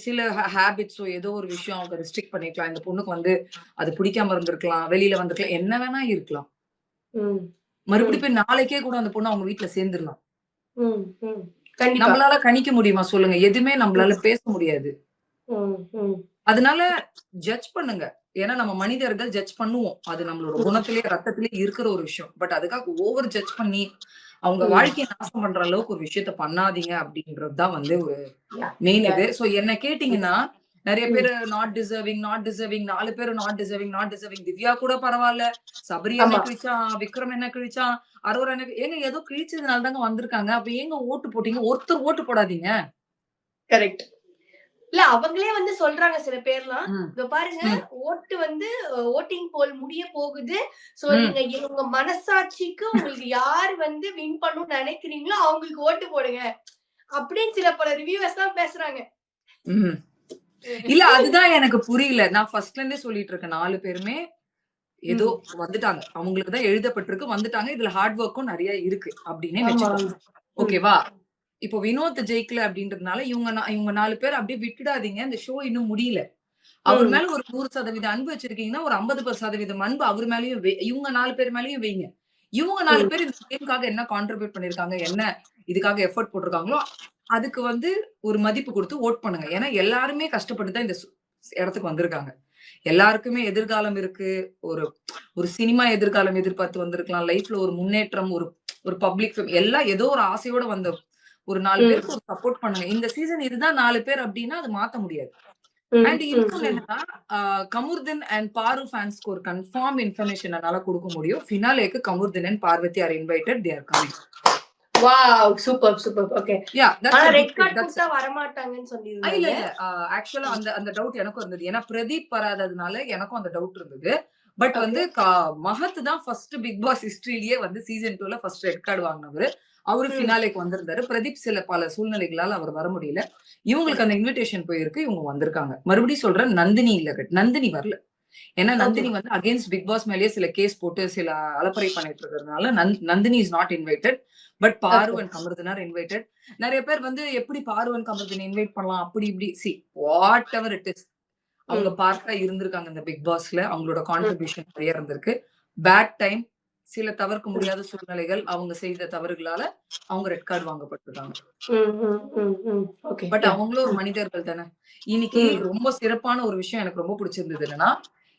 சில ஹேபிட்ஸோ ஏதோ ஒரு விஷயம் அவங்க ரெஸ்ட்ரிக்ட் பண்ணிக்கலாம். இந்த பொண்ணுக்கு வந்து அது பிடிக்காம இருந்திருக்கலாம், வெளியில வந்திருக்கலாம், என்ன வேணா இருக்கலாம். மறுபடியும் போய் நாளைக்கே கூட அந்த பொண்ணு அவங்க வீட்டுல சேர்ந்துடலாம். நம்மளால கணிக்க முடியுமா சொல்லுங்க? எதுவுமே நம்மளால பேச முடியாது. அதனால ஜட்ஜ் பண்ணுங்க. ஏன்னா நம்ம மனிதர்கள் ஜட்ஜ் பண்ணுவோம். அது நம்மளோட குணத்திலே ரத்தத்திலே இருக்கிற ஒரு விஷயம். பட் அதுக்காக ஓவர் ஜட்ஜ் பண்ணி அவங்க வாழ்க்கையை நாசம் பண்ற அளவுக்கு ஒரு விஷயத்த பண்ணாதீங்க அப்படின்றதுதான் வந்து ஒரு மெயின் இது. சோ என்ன கேட்டீங்கன்னா நிறைய பேரு நாட் டிசர்விங் 4 பேரு நாட் டிசர்விங். திவ்யா கூட பரவாயில்ல, சபரி என்ன கிழிச்சான், விக்ரம் என்ன கிழிச்சான், அரோரா என்ன ஏங்க ஏதோ கிழிச்சதுனால தாங்க வந்திருக்காங்க. அப்ப ஏங்க ஓட்டு போட்டீங்க? ஒருத்தர் ஓட்டு போடாதீங்க. கரெக்ட். இல்ல அவங்களே வந்து சொல்றாங்க சில பேர்லாம், இப்ப பாருங்க ஓட்டு வந்து ஓட்டிங் போல் முடிய போகுது. சோ நீங்க உங்க மனசாட்சிக்கு உங்களுக்கு யார் வந்து வின் பண்ணணும்னு நினைக்கிறீங்களோ அவங்களுக்கு ஓட்டு போடுங்க அப்படின்னு சில பல ரிவ்யூவர்ஸ் எல்லாம் பேசுறாங்க. இல்ல அதுதான் எனக்கு புரியல. நான் ஃபர்ஸ்ட்ல இருந்தே சொல்லிட்டு இருக்கேன், 4 பேருமே ஏதோ வந்துட்டாங்க, அவங்களுக்கு தான் எழுதப்பட்டிருக்கு, வந்துட்டாங்க. இதுல ஹார்ட் ஒர்க்கும் நிறைய இருக்கு அப்படின்னே வச்சுக்கோங்க. ஓகேவா? இப்போ வினோத் ஜெயிக்கல அப்படின்றதுனால இவங்க 4 பேர் அப்படியே விட்டுடாதீங்க. இந்த ஷோ இன்னும் முடியல. அவர் மேல ஒரு 100% அன்பு வச்சிருக்கீங்கன்னா ஒரு 50% அன்பு அவர் மேலயும் இவங்க 4 பேர் மேலயும் வைங்க. இவங்க 4 பேர் இந்த கேமுக்காக என்ன கான்ட்ரிபியூட் பண்ணிருக்காங்க, என்ன இதுக்காக எஃபர்ட் போட்டிருக்காங்களோ அதுக்கு வந்து ஒரு மதிப்பு கொடுத்து ஓட் பண்ணுங்க. ஏன்னா எல்லாருமே கஷ்டப்பட்டு தான் இந்த இடத்துக்கு வந்திருக்காங்க. எல்லாருக்குமே எதிர்காலம் இருக்கு. ஒரு சினிமா எதிர்காலம் எதிர்பார்த்து வந்திருக்கலாம். லைஃப்ல ஒரு முன்னேற்றம், ஒரு பப்ளிக் எல்லாம் ஏதோ ஒரு ஆசையோட ஒரு 4 பேருக்கு ஒரு சப்போர்ட் பண்ணுங்க. இந்த சீசன் இதுதான் 4 பேர் அப்படின்னா அது மாத்த முடியாது. அண்ட் இன்னொன்னு என்னன்னா கமுர்தன் அண்ட் பாரு ஃபேன்ஸ்க்கு ஒரு கன்ஃபார்ம் இன்ஃபர்மேஷன் என்னால கொடுக்க முடியும். ஃபினாலேக்கு Kamarudeen and Parvathi are invited, they are coming. Wow, super super. Okay. Yeah, ஆனா தட்ஸ் ரெட் கார்டு கொடுத்தா வர மாட்டாங்கன்னு இல்ல சொல்லிருந்தாங்க. இல்ல ஆக்சுவலா அந்த டவுட் எனக்கும் இருந்தது. ஏன்னா பிரதீப் வராததுனால எனக்கும் அந்த டவுட் இருந்தது. பட் வந்து மஹத் தான் ஃபர்ஸ்ட் பிக் பாஸ் ஹிஸ்டரியிலேயே வந்து சீசன் 2ல ஃபர்ஸ்ட் ரெட் கார்டு வாங்கினவரு. அவரு ஃபினாலேக்கு வந்திருந்தாரு. பிரதீப் சில பல சூழ்நிலைகளால அவர் வர முடியல. இவங்களுக்கு அந்த இன்விடேஷன் போயிருக்கு, இவங்க வந்திருக்காங்க. மறுபடியும் சொல்றேன், நந்தினி இல்ல, நந்தினி வரல. ஏன்னா நந்தினி வந்து அகைன்ஸ்ட் பிக் பாஸ் மேலேயே சில கேஸ் போட்டு சில அலப்பறை பண்ணிட்டு இருக்கிறதுனால Nandini is not invited. But பாரு அண்ட் கமர்தன் ஆர் இன்வைட்டட். நிறைய பேர் வந்து எப்படி பாரு அண்ட் கமர்தன் இன்வைட் பண்ணலாம் அப்படி இப்படி, see what ever it is, அவங்க பார்ட்டா இருந்திருக்காங்க இந்த பிக் பாஸ்ல. அவங்களோட கான்ட்ரிபியூஷன் நிறைய இருந்திருக்கு. பேட் டைம், சில தவிர்க்க முடியாத சூழ்நிலைகள், அவங்க செய்த தவறுகளால அவங்க ரெட் கார்டு வாங்கப்பட்டிருக்காங்க. பட் அவங்களும் ஒரு மனிதர்கள் தானே. இன்னைக்கு ரொம்ப சிறப்பான ஒரு விஷயம் எனக்கு ரொம்ப பிடிச்சிருந்தது என்னன்னா,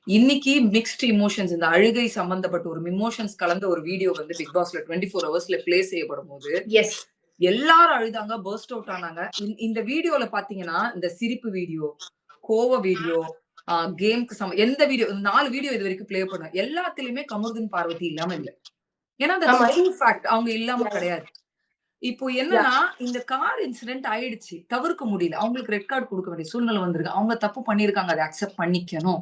இன்னைக்கு மிக்ஸ்ட் இமோஷன்ஸ், இந்த அழுகை சம்பந்தப்பட்ட ஒரு இமோஷன்ஸ் கலந்த ஒரு வீடியோ வந்து பிக் பாஸ்ல 24 ஹவர்ஸ்ல பிளே செய்யப்படும் போது எல்லாரும் அழுதாங்க, பர்ஸ்ட் அவுட் ஆனாங்க. இந்த வீடியோல பாத்தீங்கன்னா இந்த சிரிப்பு வீடியோ, கோவ வீடியோ, கேம்க்கு எந்த வீடியோ, 4 வீடியோ இது வரைக்கும் பிளே பண்ண எல்லாத்துலயுமே கமருதீன் பார்வதி இல்லாம இல்ல. ஏன்னா அவங்க இல்லாம கிடையாது. இப்போ என்னன்னா இந்த கார் இன்சிடென்ட் ஆயிடுச்சு, தவிர்க்க முடியல. அவங்களுக்கு ரெட் கார்டு கொடுக்க வேண்டிய சூழ்நிலை வந்திருக்கு. அவங்க தப்பு பண்ணிருக்காங்க, அதை அக்செப்ட் பண்ணிக்கணும்.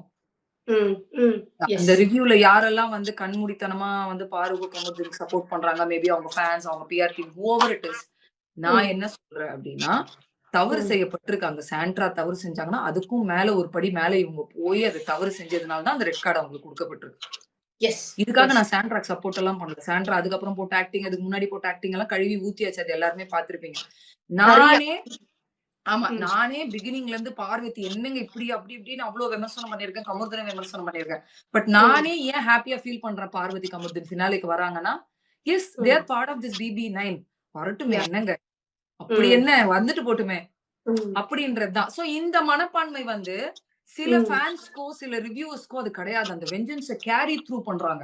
இந்த ரிவ்யூல யாரெல்லாம் வந்து கண்மூடித்தனமா வந்து பாருகு கமருதீனுக்கு சப்போர்ட் பண்றாங்க, மேபி அவங்க ஃபேன்ஸ், அவங்க PR team, whoever it is, நான் என்ன சொல்றேன் அப்படின்னா, தவறு செய்யப்பட்டிருக்காங்க. சாண்ட்ரா தவறு செஞ்சாங்கன்னா அதுக்கும் மேல ஒரு படி மேல இவங்க போய் அது தவறு செஞ்சதுனால தான் அந்த ரெட் கார்டு அவங்களுக்கு கொடுக்கப்பட்டிருக்கு. இதுக்காக நான் சாண்ட்ராக்கு சப்போர்ட் எல்லாம் பண்ணல. சாண்ட்ரா அதுக்கப்புறம் போட்ட ஆக்டிங், அதுக்கு முன்னாடி போட்ட ஆக்டிங் எல்லாம் கழுவி ஊத்தியாச்சு, அது எல்லாருமே பாத்திருப்பீங்க. நானே பிகினிங்ல இருந்து பார்வதி என்னங்க இப்படி அப்படி இப்படின்னு அவ்வளவு விமர்சனம் பண்ணிருக்கேன், கமருதனை விமர்சனம் பண்ணிருக்கேன். பட் நானே ஏன் ஹாப்பியா ஃபீல் பண்றேன் பார்வதி கமருதன் ஃபினாலேக்கு வராங்கன்னா, yes they are part of this BB9, வரட்டுமே, என்னங்க அப்படி என்ன, வந்துட்டு போட்டுமே அப்படின்றதுதான். சோ இந்த மனப்பான்மை வந்து சில ஃபேன்ஸ்க்கோ சில ரிவ்யூவர்ஸ்க்கோ அது கிடையாது. அந்த வெஞ்சன்ஸ கேரி த்ரூ பண்றாங்க.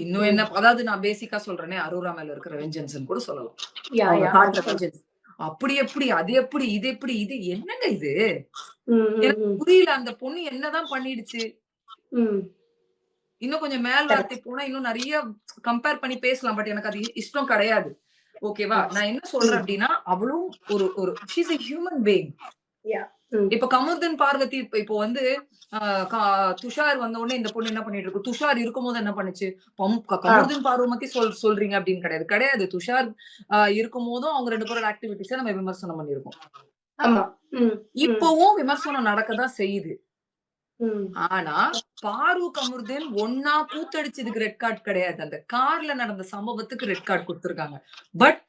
இன்னும் என்ன, அதாவது நான் பேசிக்கா சொல்றேனே, அரோரா மேல இருக்கிற வெஞ்சன்ஸ் கூட சொல்லலாம். அப்படி எப்படி, அது எப்படி, இது எப்படி, இது என்னங்க இது, எனக்கு புரியல. அந்த பொண்ணு என்னதான் பண்ணிடுச்சு? இன்னும் கொஞ்சம் மேல் வார்த்தை போனா இன்னும் நிறைய கம்பேர் பண்ணி பேசலாம். பட் எனக்கு அது இஷ்டம் கிடையாது. ஓகேவா? நான் என்ன சொல்றேன் அப்படின்னா, அவளும் ஒரு ஷீஸ் a human being. இப்ப கமருதன் பார்வதி இப்போ வந்து துஷார் வந்த உடனே இந்த பொண்ணு என்ன பண்ணிட்டு இருக்கு, துஷார் இருக்கும் போது என்ன பண்ணுச்சு, கமருதன் பார்வை பத்தி சொல்றீங்க அப்படின்னு கிடையாது. துஷார் இருக்கும் போதும் அவங்க 2 பேரோட ஆக்டிவிட்டிஸை நம்ம விமர்சனம் பண்ணிருக்கோம். இப்பவும் விமர்சனம் நடக்கதான் செய்யுது. ஆனா பாரு கமருதன் ஒன்னா கூத்தடிச்சதுக்கு ரெட் கார்டு கிடையாது, அந்த கார்ல நடந்த சம்பவத்துக்கு ரெட் கார்டு கொடுத்திருக்காங்க. பட்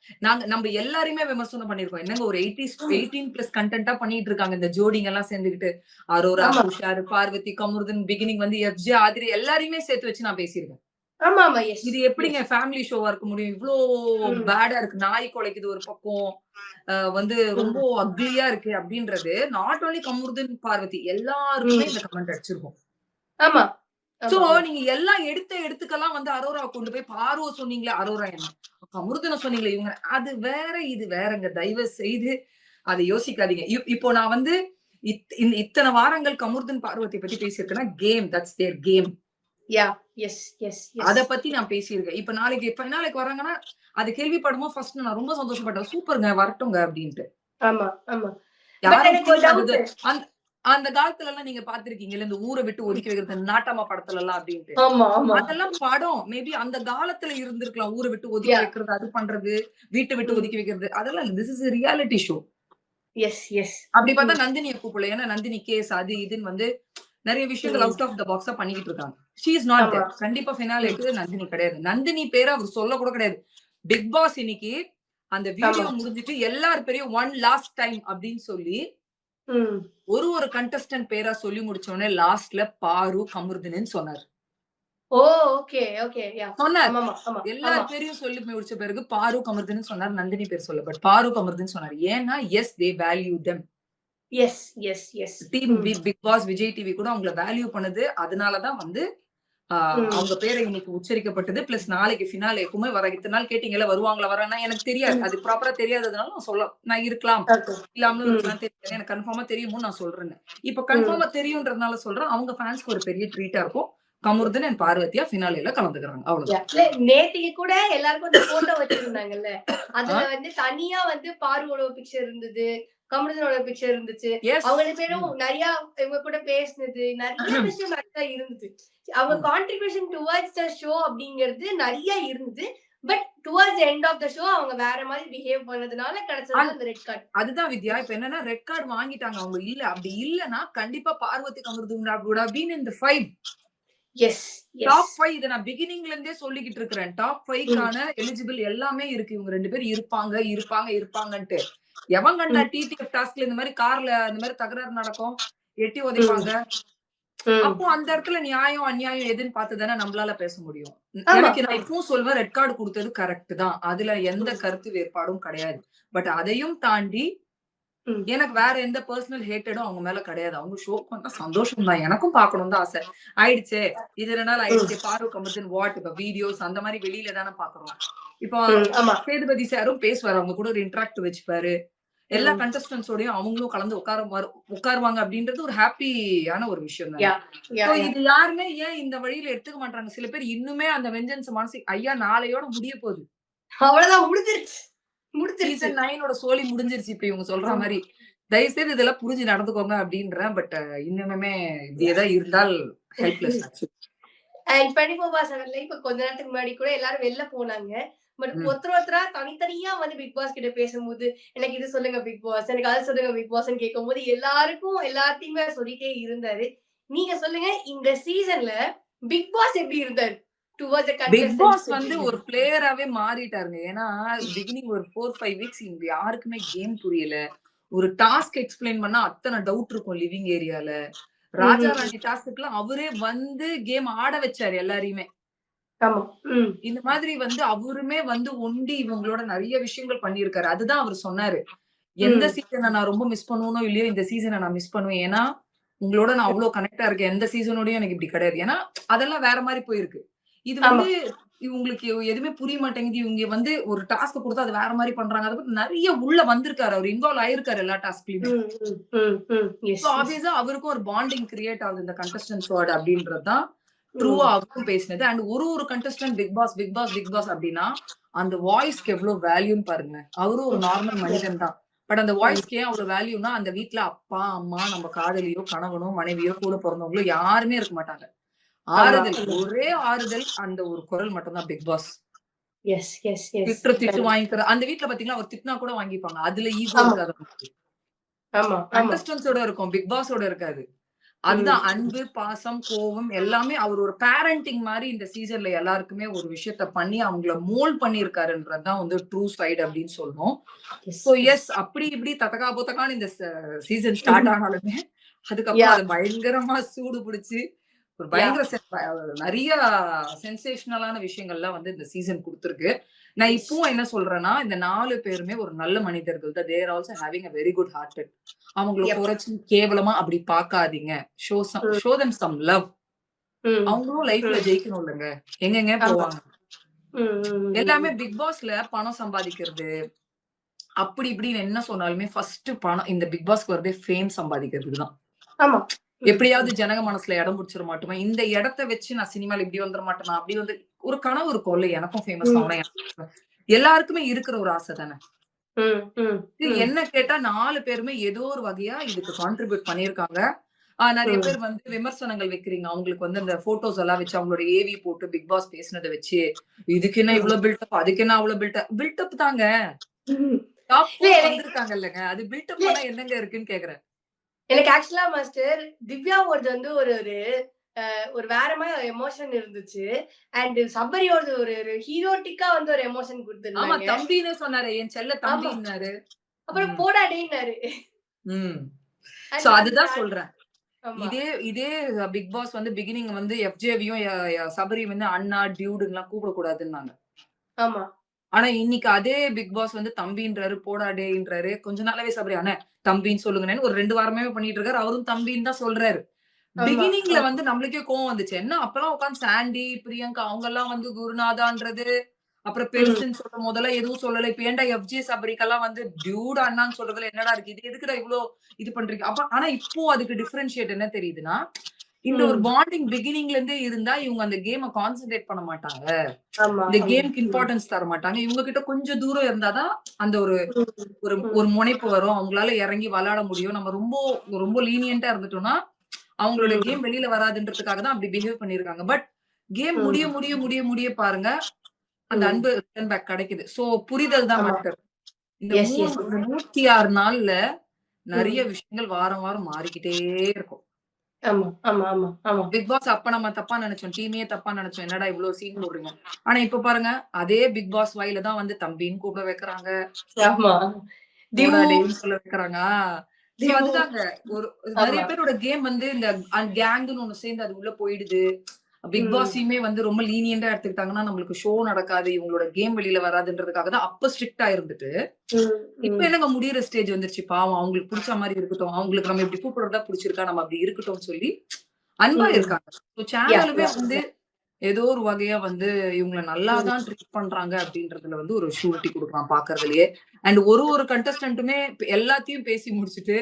நம்ம எல்லாருமே விமர்சனம் பண்ணிருக்கோம், என்னங்க ஒரு 18+ கண்டென்ட்டா பண்ணிட்டு இருக்காங்க இந்த ஜோடிங்க எல்லாம் சேர்ந்துகிட்டு. அரோரா, துஷார், பார்வதி, கமருதன், பிகினிங் வந்து FJ, ஆதிரி எல்லாரையுமே சேர்த்து வச்சு நான் பேசியிருக்கேன். இது எப்படிங்க ஃபேமிலி ஷோவா இருக்க முடியும்? இவ்ளோ பேடா இருக்கு, நாய் குலைக்குது ஒரு பக்கம், வந்து ரொம்ப அக்லியா இருக்கு அப்படின்றது நாட் ஓன்லி கமருதன் பார்வதி எல்லாருமே இந்த கமெண்ட் அடிச்சிருக்கோம். சோ நீங்க எல்லாம் எடுத்துக்கெல்லாம் வந்து அரோரா கொண்டு போய் பாருவ சொன்னீங்களே, அரோரா என்ன, கமருதனை சொன்னீங்களே, இவங்க அது வேற இது வேறங்க. தயவு செய்து அதை யோசிக்காதீங்க. இப்போ நான் வந்து இத்தனை வாரங்கள் கமருதன் பார்வதி பத்தி பேசியிருக்கேன்னா, கேம், தட்ஸ் தேர் கேம். அத பத்தி நான் பேசியிருக்கேன். இப்ப நாளைக்கு வராங்கன்னா அது கேள்விப்படுமோ ஃபர்ஸ்ட் நான் ரொம்ப சந்தோஷப்பட்டேன், சூப்பர்ங்க வரட்டுங்க அப்படின்ட்டு. அந்த காலத்துல எல்லாம் நீங்க பாத்திருக்கீங்கல்ல, இந்த ஊரை விட்டு ஒதுக்கி வைக்கிறது, நாட்டாமா படத்துல எல்லாம் அப்படின்ட்டு, அதெல்லாம் படம். மேபி அந்த காலத்துல இருந்திருக்கலாம், ஊரை விட்டு ஒதுக்கி வைக்கிறது, அது பண்றது, வீட்டை விட்டு ஒதுக்கி வைக்கிறது, அதெல்லாம் திஸ் இஸ் ரியாலிட்டி ஷோ. அப்படி பார்த்தா நந்தினியை கூப்பிடல, ஏன்னா நந்தினி கேஸ் அது இதுன்னு வந்து நிறைய விஷயங்கள் அவுட் ஆஃப் த பாக்ஸா பண்ணிக்கிட்டு இருக்காங்க. She is not there. கண்டிப்பா ஃபினாலேக்கு நந்தினி கிடையாது. நந்தினி பேரை அவர் சொல்ல கூட கிடையாது. பிக் பாஸ் இன்னைக்கு அந்த வீடியோ முடிஞ்சிட்டு எல்லார் பேரையும் ஒன் லாஸ்ட் டைம் அப்படின்னு சொல்லி ஒரு கண்டஸ்டன்ட் பேரா சொல்லி முடிச்ச உடனே லாஸ்ட்ல பாரு கமருதன் சொன்னார். எல்லார் பேரையும் சொல்லி முடிச்ச பிறகு பாரு கமருதன் சொன்னார், நந்தினி பேர் சொல்ல. பட் பாரு கமருதன் சொன்னார். ஏன்னா yes they value them. Team Bigg Boss, Vijay TV கூட அவங்கள வேல்யூ பண்ணுது. அதனாலதான் வந்து அவங்க பேரை இன்னைக்கு உச்சரிக்கப்பட்டது. பிளஸ் நாளைக்கு ஃபினாலே எப்பவுமே வர இத்தனை நாள் கேட்டீங்கல்ல வருவாங்களா வரானா எனக்கு தெரியாது. அது ப்ராப்பரா தெரியாததுனால நான் இருக்கலாம். இல்லாமலும் இருக்கலாம் தெரியாது. எனக்கு கன்ஃபார்மா தெரியுமோ நான் சொல்றேன். இப்ப கன்ஃபார்மா தெரியும்ன்றதுனால சொல்றேன். அவங்க ஃபேன்ஸ்க்கு ஒரு பெரிய ட்ரீட்டா இருக்கும். கமருதீன் அண்ட் பார்வதியா ஃபினாலேல கலந்துக்கிறாங்க. அவ்வளவுதான். நேத்திக்கு கூட எல்லாருக்கும் அந்த போட்டோ வச்சிருந்தாங்கல்ல. அதுல வந்து தனியா வந்து பார்வோட பிக்சர் இருந்தது. கமருதீனோட பிக்சர் இருந்துச்சு. அவங்க 2 பேரும் நிறைய இவங்க கூட பேசினது நிறைய விஷயம் நிறைய இருந்துச்சு. அவங்க கான்ட்ரிபியூஷன் டுவர்ட்ஸ் த ஷோ அப்படிங்கிறது நிறைய இருந்தது. But towards end of the show அவங்க வேற மாதிரி பிஹேவ் பண்ணதுனால கிடைச்சது அந்த ரெட் கார்டு. அதுதான் வித்யா. இப்ப என்னன்னா ரெட் கார்டு வாங்கிட்டாங்க அவங்க. இல்ல அப்படி இல்லனா கண்டிப்பா Parvathy Kamarudin would have been in the 5. Yes top 5 இத நான் பிகினிங்ல இருந்தே சொல்லிக்கிட்டு இருக்கேன். டாப் 5க்கான எலிஜிபிள் எல்லாமே இருக்கு. இவங்க 2 பேரும் இருப்பாங்கன்ட்டு. எவன் கண்டா டிடிஎஃப் டாஸ்க்ல இந்த மாதிரி கார்ல இந்த மாதிரி தகராறு நடக்கும், எட்டி உதைப்பாங்க. அப்போ அந்த இடத்துல நியாயம் அநியாயம் எதுன்னு பார்த்துதானே நம்மளால பேச முடியும். எனக்கு நான் இப்பவும் சொல்வேன் ரெட் கார்டு கொடுத்தது கரெக்ட் தான். அதுல எந்த கருத்து வேறுபாடும் கிடையாது. பட் அதையும் தாண்டி எனக்கு வேற எந்த பர்சனல் ஹேட்டடும் அவங்க மேல கிடையாது. அவங்க ஷோக்கு வந்தா சந்தோஷம் தான். எனக்கும் பாக்கணும் தான் ஆசை. ஆயிடுச்சே இது 2 நாள் ஆயிடுச்சு. பார்வ கமருதீன் வாட் இப்ப வீடியோஸ் அந்த மாதிரி வெளியில தானே பாக்குறோம். இப்போ சேதுபதி சாரும் பேசுவாரு. அவங்க கூட ஒரு இன்டராக்ட் வச்சுப்பாரு. எல்லா கண்டஸ்டன்ஸோடையும் அவங்களும் கலந்து உட்காருவாங்க அப்படின்றது ஒரு ஹாப்பியான ஒரு விஷயம் தான். இது யாருமே ஏன் இந்த வழியில எடுத்துக்க மாட்டாங்க. சில பேர் இன்னுமே அந்த வெஞ்சன்ஸ் மனசு ஐயா நாளையோட முடிய போகுது. அவ்வளவுதான் முடிஞ்சிருச்சு. சீசன் 9ஓட சோலி முடிஞ்சிருச்சு. இப்ப இவங்க சொல்ற மாதிரி தயவு செய்து இதெல்லாம் புரிஞ்சு நடந்துக்கோங்க அப்படின்றேன். பட் இன்னுமே இப்படியேதான் இருந்தால் ஹெல்ப்லெஸ். 24/7ல இப்ப கொஞ்ச நேரத்துக்கு முன்னாடி கூட எல்லாரும் வெளில போனாங்க. பட் ஒருத்தரா தனித்தனியா வந்து பிக் பாஸ் கிட்ட பேசும்போது எனக்கு இது சொல்லுங்க பிக் பாஸ், எனக்கு அது சொல்லுங்க பிக் பாஸ்ன்னு கேட்கும் போது எல்லாருக்கும் எல்லாத்தையுமே சொல்லிட்டே இருந்தாரு. நீங்க சொல்லுங்க இந்த சீசன்ல பிக் பாஸ் எப்படி இருந்தாரு? பிக் பாஸ் வந்து ஒரு பிளேயராவே மாறிட்டாருங்க. ஏன்னா பிகினிங் ஒரு 4-5 வீக்ஸ் இங்க யாருக்குமே கேம் புரியல. ஒரு டாஸ்க் எக்ஸ்பிளைன் பண்ணா அத்தனை டவுட் இருக்கும் லிவிங் ஏரியால. ராஜா ராணி டாஸ்க்குலாம் அவரே வந்து கேம் ஆட வச்சாரு எல்லாரையுமே. இந்த மாதிரி வந்து அவருமே வந்து ஒண்டி இவங்களோட நிறைய விஷயங்கள் பண்ணிருக்காரு. அதுதான் அவர் சொன்னாரு. எந்த சீசனை நான் ரொம்ப மிஸ் பண்ணுவனோ இல்லையோ இந்த சீசனை நான் மிஸ் பண்ணுவேன். ஏன்னா உங்களோட நான் அவ்வளவு கனெக்டா இருக்கேன். எந்த சீசனோடயும் எனக்கு இப்படி கிடையாது. ஏன்னா அதெல்லாம் வேற மாதிரி போயிருக்கு. இது வந்து இவங்களுக்கு எதுவுமே புரிய மாட்டேங்குது. இவங்க வந்து ஒரு டாஸ்க் கொடுத்தா அது வேற மாதிரி பண்றாங்க. அதை பத்தி நிறைய உள்ள வந்திருக்காரு. அவர் இன்வால்வ் ஆயிருக்காரு எல்லா டாஸ்க்லயுமே. ஆப்வியஸா அவருக்கும் ஒரு பாண்டிங் கிரியேட் ஆகுது இந்த கண்டஸ்டன்ஸோட அப்படின்றதுதான் ட்ரூவா அவரும் பேசினது. அண்ட் ஒரு கண்டஸ்டன்ட் பிக் பாஸ் அப்படின்னா அந்த வாய்ஸ்க்கு எவ்வளவு வேல்யூன்னு பாருங்க. அவரும் ஒரு நார்மல் மனிதன் தான். பட் அந்த வாய்ஸ்க்கு ஏன் அவ்வளவு வேல்யூனா அந்த வீட்டுல அப்பா அம்மா நம்ம காதலியோ கணவனோ மனைவியோ கூட பிறந்தவங்களோ யாருமே இருக்க மாட்டாங்க. ஆறுதல் ஒரே ஆறுதல் அந்த ஒரு குரல் மட்டும்தான் பிக் பாஸ். திட்டு வாங்கிக்கிற அந்த வீட்டுல பாத்தீங்கன்னா அவர் திட்டினா கூட வாங்கிப்பாங்க. அதுல ஈகோ இருக்காது. கண்டஸ்டன்ஸோட இருக்கும், பிக் பாஸோட இருக்காது. அதுதான் அன்பு பாசம் கோவம் எல்லாமே. அவர் ஒரு பேரண்டிங் மாதிரி இந்த சீசன்ல எல்லாருக்குமே ஒரு விஷயத்த பண்ணி அவங்கள மோல்ட் பண்ணிருக்காருன்றதுதான் வந்து ட்ரூ சைடு அப்படின்னு சொல்லணும். சோ எஸ் அப்படி இப்படி தத்தகா போத்தகான்னு இந்த சீசன் ஸ்டார்ட் ஆனாலுமே அதுக்கப்புறம் அது பயங்கரமா சூடு பிடிச்சு ஒரு பயங்கர நிறைய சென்சேஷனலான விஷயங்கள்லாம் வந்து இந்த சீசன் கொடுத்திருக்கு. நான் இப்பவும் என்ன சொல்றேன்னா இந்த 4 பேருமே ஒரு நல்ல மனிதர்கள் தான். There also having a very good hearted. அவங்களை குறைச்சு கேவலமா அப்படி பாக்காதீங்க. Show them some love. அவங்களும் லைஃப்ல ஜெயிக்கணும் இல்லைங்க. எங்கெங்க போவாங்க. எல்லாமே பிக் பாஸ்ல பணம் சம்பாதிக்கிறது அப்படி இப்படின்னு என்ன சொன்னாலுமே ஃபர்ஸ்ட் பணம் இந்த பிக் பாஸ்க்கு வரதே ஃபேம் சம்பாதிக்கிறதுக்கு தான். எப்படியாவது ஜனங்க மனசுல இடம் பிடிச்சிட மாட்டோமா, இந்த இடத்த வச்சு நான் சினிமால இப்படி வந்துட மாட்டேனா, அப்படி வந்து ஒரு கனவு இருக்கும் இல்ல. எனக்கும் ஃபேமஸ் ஆகணும் எல்லாருக்குமே இருக்கிற ஒரு ஆசை தானே. என்ன கேட்டா 4 பேருமே ஏதோ ஒரு வகையா இதுக்கு கான்ட்ரிபியூட் பண்ணிருக்காங்க. நிறைய பேர் வந்து விமர்சனங்கள் வைக்கிறீங்க. அவங்களுக்கு வந்து அந்த போட்டோஸ் எல்லாம் வச்சு அவங்களோட ஏவி போட்டு பிக் பாஸ் பேசினதை வச்சு இதுக்கு என்ன இவ்வளவு பில்டப், அதுக்கு என்ன அவ்வளவு பில்டப் தாங்க. வந்திருக்காங்க இல்லங்க, அது பில்டப் பண்ணா என்னங்க இருக்குன்னு கேக்குறேன். எனக்கு ஆக்சுவலா மாஸ்டர் திவ்யாவோடது வந்து ஒரு வேற மாதிரி எமோஷன் இருந்துச்சு. அண்ட் சபரியோட ஒரு ஹீரோட்டிக்கா வந்து ஒரு எமோஷன் கொடுத்திருந்தாங்க. ஆமா தம்பின்னு சொன்னாரு, என் செல்ல தம்பின்னாரு. அப்புறம் போடாடேன்னாரு. சோ அதுதான் சொல்றேன். இதே பிக் பாஸ் வந்து பிகினிங் வந்து எஃப்ஜேவியும் சபரி வந்து அண்ணா டியூடுலாம் கூப்பிட கூடாதுன்னாங்க. ஆமா. ஆனா இன்னைக்கு அதே பிக் பாஸ் வந்து தம்பின்றாரு, போடாடேன்றாரு. கொஞ்ச நாளாவே சபரி அண்ணா தம்பின்னு சொல்லுங்கன்னு ஒரு 2 வாரமே பண்ணிட்டு இருக்காரு. அவரும் தம்பின்னு தான் சொல்றாரு. ஆமா. பிகினிங்ல வந்து நம்மளுக்கே கோவம் வந்துச்சு. என்ன அப்பலாம் உட்கார்ந்து சாண்டி, பிரியங்கா அவங்க எல்லாம் வந்து குருநாதான்றது, அப்புறம் ம். பெருசுன்னு சொல்லும் போதெல்லாம் எதுவும் சொல்லல. இப்ப ஏன்டா எஃப்ஜே சபரிக்கெல்லாம் வந்து டியூட் அண்ணான்னு சொல்றதுல என்னடா இருக்கு? இது எதுக்குடா இவ்ளோ இது பண்றீங்க? ஆனா இப்போ அதுக்கு டிஃபரன்ஷியேட் என்ன தெரியுதுன்னா, இந்த ஒரு ம். பாண்டிங் பிகினிங்ல இருந்தே இருந்தா இவங்க அந்த கேம கான்சன்ட்ரேட் பண்ண மாட்டாங்க. ஆமா, இந்த ஆமா. கேம்க்கு ம். இம்பார்ட்டன்ஸ் தர மாட்டாங்க. இவங்க கிட்ட கொஞ்சம் தூரம் இருந்தா தான் அந்த ஒரு ம். ஒரு ம். ஒரு முனைப்பு வரும். அவங்களால இறங்கி விளையாட முடியும். நம்ம ரொம்ப ரொம்ப லீனியன்ட்டா இருந்துட்டோம்னா, அவங்களோட ம். கேம் வெளில வராதுன்றதுக்காக தான் அப்படி பிஹேவ் பண்ணியிருக்காங்க. பட் கேம் முடிய ம். முடிய முடிய முடிய பாருங்க, அந்த ம். அன்பு ரிட்டர்ன் பேக் கிடைக்குது. சோ புரிதல் தான் ஆமா. மேட்டர். இந்த எஸ், எஸ். 106 நாள்ல நெறைய ம். விஷயங்கள் வாரம் வாரம் மாறிக்கிட்டே இருக்கும். ஆமா, ஆமா, ஆமா, ஆமா. பிக் பாஸ் அப்ப நம்ம தப்பா நெனச்சோம். டீமையே தப்பா நெனச்சோம். என்னடா இவ்ளோ சீன் போடுறீங்க. ஆனா இப்ப பாருங்க, அதே பிக் பாஸ் வாயில தான் வந்து தம்பின்னு கூப்பிட வைக்கிறாங்க. ஆமா. போடா திவு, டேய்ன்னு சொல்ல வைக்கிறாங்க. சோ திவு. அதுதாங்க. ஒரு நெறைய ஆமா. பேரோட கேம் வந்து இந்த கேங்குன்னு ஒண்ணு சேர்ந்து அது உள்ள போயிடுது. பிக் ம். பாஸையுமே வந்து ரொம்ப லீனியன்ட்டா எடுத்துக்கிட்டாங்கன்னா, நம்மளுக்கு ஷோ நடக்காது. இவங்களோட கேம் வெளில வராதுன்றதுக்காக தான் அப்ப ஸ்ட்ரிக்ட்டா இருந்துட்டு, ம். இப்ப ம். என்னங்க முடியிற ஸ்டேஜ் வந்துருச்சு. பாவம் அவங்களுக்கு புடிச்ச மாரி இருக்கட்டும். அவங்களுக்கு நம்ம இப்படி கூப்பிடுறது தான் புடிச்சிருக்கா, நம்ம அப்படி இருக்கட்டும்னு சொல்லி அன்பா ம். இருக்காங்க. So yeah! சேனலுமே யாஹ்! வந்து யாஹ்! ஏதோ ஒரு வகையா வந்து இவங்கள நல்லா ம். தான் ட்ரீட் பண்றாங்க அப்படின்றதுல வந்து ஒரு ஷூரிட்டி குடுக்கலாம் பார்க்கறதுலயே. அண்ட் ஒரு ஒரு கண்டஸ்டன்ட்டுமே எல்லாத்தையும் பேசி முடிச்சுட்டு,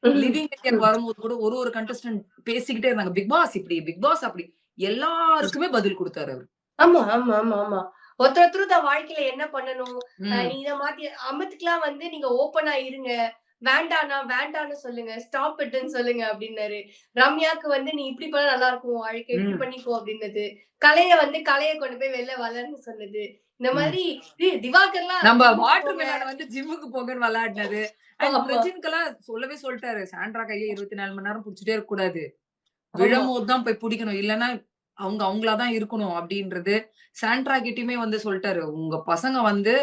ம். லிவிங் ஏரியாக்கு ம். வரும்போது கூட ஒரு ஒரு கண்டஸ்டன்ட் பேசிக்கிட்டே இருந்தாங்க. பிக் பாஸ் இப்படி, பிக் பாஸ் அப்படி. எல்லாருக்குமே பதில் குடுத்தாரு அவரு. ஆமா, ஆமா, ஆமா, ஆமா. ஒருத்தரும் தான் வாழ்க்கையில என்ன பண்ணணும்? ம். நீங்க இத மாத்தி அமித்துக்குலாம் வந்து நீங்க ஓப்பனா இருங்க. வேண்டான்னா, வேண்டான்னு சொல்லுங்க. ஸ்டாப் இட்ன்னு சொல்லுங்க அப்டின்னாரு. ரம்யாக்கு வந்து நீ இப்டி பண்ணா நல்லா இருக்கும் உன் வாழ்க்கை. இப்டி ம். பண்ணிக்கோ அப்டின்னது. கலைய வந்து கலைய கொண்டு போய் வெளில வளன்னு சொன்னது. இந்த ம். மாதிரி திவாகர்லாம் நம்ம ஜிம்முக்கு வாட்டர் போங்க. மெலன் வந்து ஜிம்முக்கு போங்கன்னு விளையாடினது. அண்ட் ஆமா, பிரஜின்கெல்லாம் சொல்லவே சொல்ட்டாரு. சாண்ட்ரா கைய 24 மணி நேரம் புடிச்சுட்டே இருக்கக்கூடாது. ஆமா. விழும்போது தான் போய் புடிக்கணும். இல்லன்னா, அவங்க அவங்களா தான் இருக்கணும் அப்டின்றது. சாண்ட்ரா கிட்டயுமே வந்து சொல்ட்டாரு. உங்க பசங்க வந்து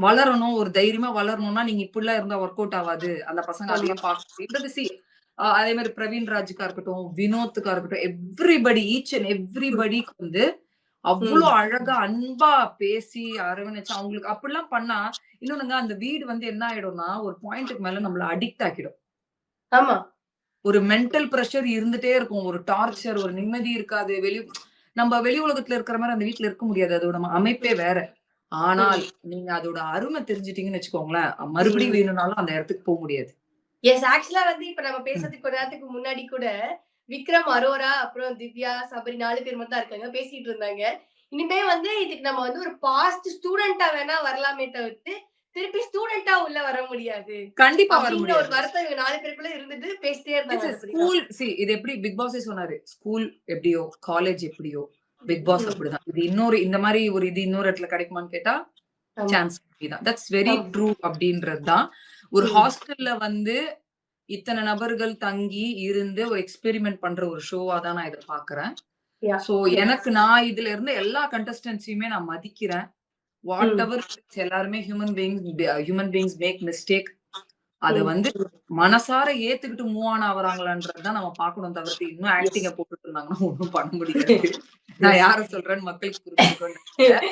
வளரணும். ஒரு தைரியமா வளரணும்னா, நீங்க இப்படிலாம் இருந்தா ஒர்க் அவுட் ஆவாது. அந்த பசங்க ஆமா. அதையும் பார்க்கணும்ன்றது அதே மாரி பிரவீன் ராஜுக்கா இருக்கட்டும், வினோத்துக்கா இருக்கட்டும், எவ்ரிபடி ஈச் அண்ட் எவ்ரிபடிக்கு வந்து அவ்ளோ ம். அழகா அன்பா பேசி அரவணைச்சு அவங்களுக்கு அப்படிலாம் பண்ணா, இன்னொன்னுங்க அந்த வீடு வந்து என்ன ஆயிடும்னா, ஒரு பாயிண்ட்க்கு மேல நம்மள அடிக்ட் ஆக்கிடும். ஆமா. ஒரு மென்டல் பிரஷர் இருந்துட்டே இருக்கும். ஒரு டார்ச்சர், ஒரு நிம்மதி இருக்காது. நம்ம வெளி உலகத்துல இருக்கிற மாரி அந்த வீட்ல இருக்க முடியாது. அதோட அமைப்பே ம். வேற. ஆனால், ம். நீங்க அதோட அரும தெரிஞ்சுட்டீங்கன்னு வச்சுக்கோங்களேன், மறுபடியும் ம். வேணும்னாலும் அந்த இடத்துக்கு முடியாது. எஸ். ஆக்சுவலா வந்து இப்ப நம்ம ம். பேசுறதுக்கு கொஞ்ச நேரத்துக்கு முன்னாடி கூட, விக்ரம், அரோரா, அப்புறம் திவ்யா, சபரி 4 பேர் மட்டும் தான் இருக்காங்க. பேசிட்டு இருந்தாங்க. இனிமே வந்து இதுக்கு நம்ம வந்து ஒரு பாஸ்ட் ஸ்டூடெண்ட்டா வேணா வரலாமே தவிர்த்து, திருப்பி ஸ்டூடெண்ட்டா உள்ள வர முடியாது. கண்டிப்பா வர அப்படிங்கிற ஒரு முடியாது. வருத்தம் இவங்க 4 பேருக்குள்ள இருந்துட்டு பேசிட்டே இருந்தாங்க அத பத்தி தான். ஸ்கூல் இது எப்படி பிக் பாஸே சொன்னாரு. ஸ்கூல் எப்படியோ, காலேஜ் எப்படியோ, பிக் பாஸ் ம். அப்படிதான். இந்த மாரி ஒரு இது இன்னொரு இடத்துல கிடைக்குமான்னு கேட்டா, ஆமா. சான்ஸ் கம்மி தான். தட்ஸ் வெரி ஆமா. ட்ரூ அப்படின்றது தான். ஒரு ம். ஹாஸ்டல்ல வந்து இத்தன நபர்கள் தங்கி இருந்து ஒரு எக்ஸ்பெரிமென்ட் பண்ற ஒரு ஷோவா தான் நான் இத பார்க்குறேன். யாஹ்! So yeah! நான் இதுல இருந்த எல்லா கண்டஸ்டன்ட்ஸயுமே நான் மதிக்கிறேன். வாட் ம். எவர் எல்லாருமே ஹியூமன் பீயிங்ஸ் மேக் மிஸ்டேக். அத ம். வந்து மனசார ஏத்துக்கிட்டு மூவ் ஆன் ஆவறாங்களான்றது தான் நம்ம பார்க்கணும் தவிர்த்து, இன்னும் எஸ். ஆக்டிங்க போட்டுட்டு இருந்தாங்கன்னா ஒண்ணும் பண்ண முடியாது. நான் எஸ். யார சொல்றேன்னு மக்களுக்கு புரிஞ்சிருக்கும்னு நெனைக்கிறேன்.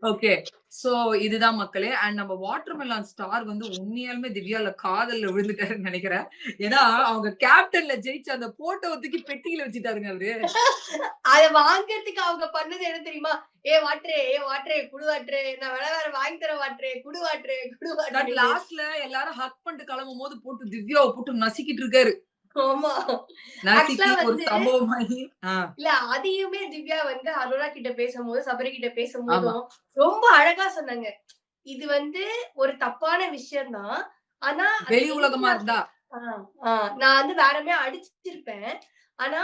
ஓகே. சோ இதுதான் மக்களே. அண்ட் நம்ம வாட்டர்மெலன் ஸ்டார் வந்து உண்மையாலுமே திவ்யால காதல்ல விழுந்துட்டாருன்னு நெனைக்கிறேன். ஏன்னா, அவங்க கேப்டன்ல ஜெயிச்ச அந்த போட்டோவ தூக்கி பெட்டியில வச்சுட்டாருங்க அவரு. அத வாங்குறதுக்கு அவங்க பண்ணது என்ன தெரியுமா? ஏ வாட்டரே, குடு வாட்டரே, நான் வேணா வேற வாங்கி தரேன் வாட்டரே, குடு வாட்டரே, குடு பட் வாட்டரேன்னு. லாஸ்ட்ல எல்லாரும் ஹக் பண்ணிட்டு கிளம்பும்போது போட்டு திவ்யாவ போட்டு நசுக்கிட்டு இருக்காரு. ஆமா. ஆக்சுவலா நசுக்கி ஒரு வந்து சம்பவமாயி ஆ, இல்ல அதையுமே திவ்யா வந்து அரோரா கிட்ட பேசும்போது, சபரி கிட்ட ஆமா. பேசும்போதும் ரொம்ப அழகா சொன்னாங்க. இது வந்து ஒரு தப்பான விஷயம் தான். ஆனா அது வெளி உலகமா எதுக்காக இருந்தா ஆ, ஆ. நான் வந்து வேறமே அடிச்சிருப்பேன். ஆனா,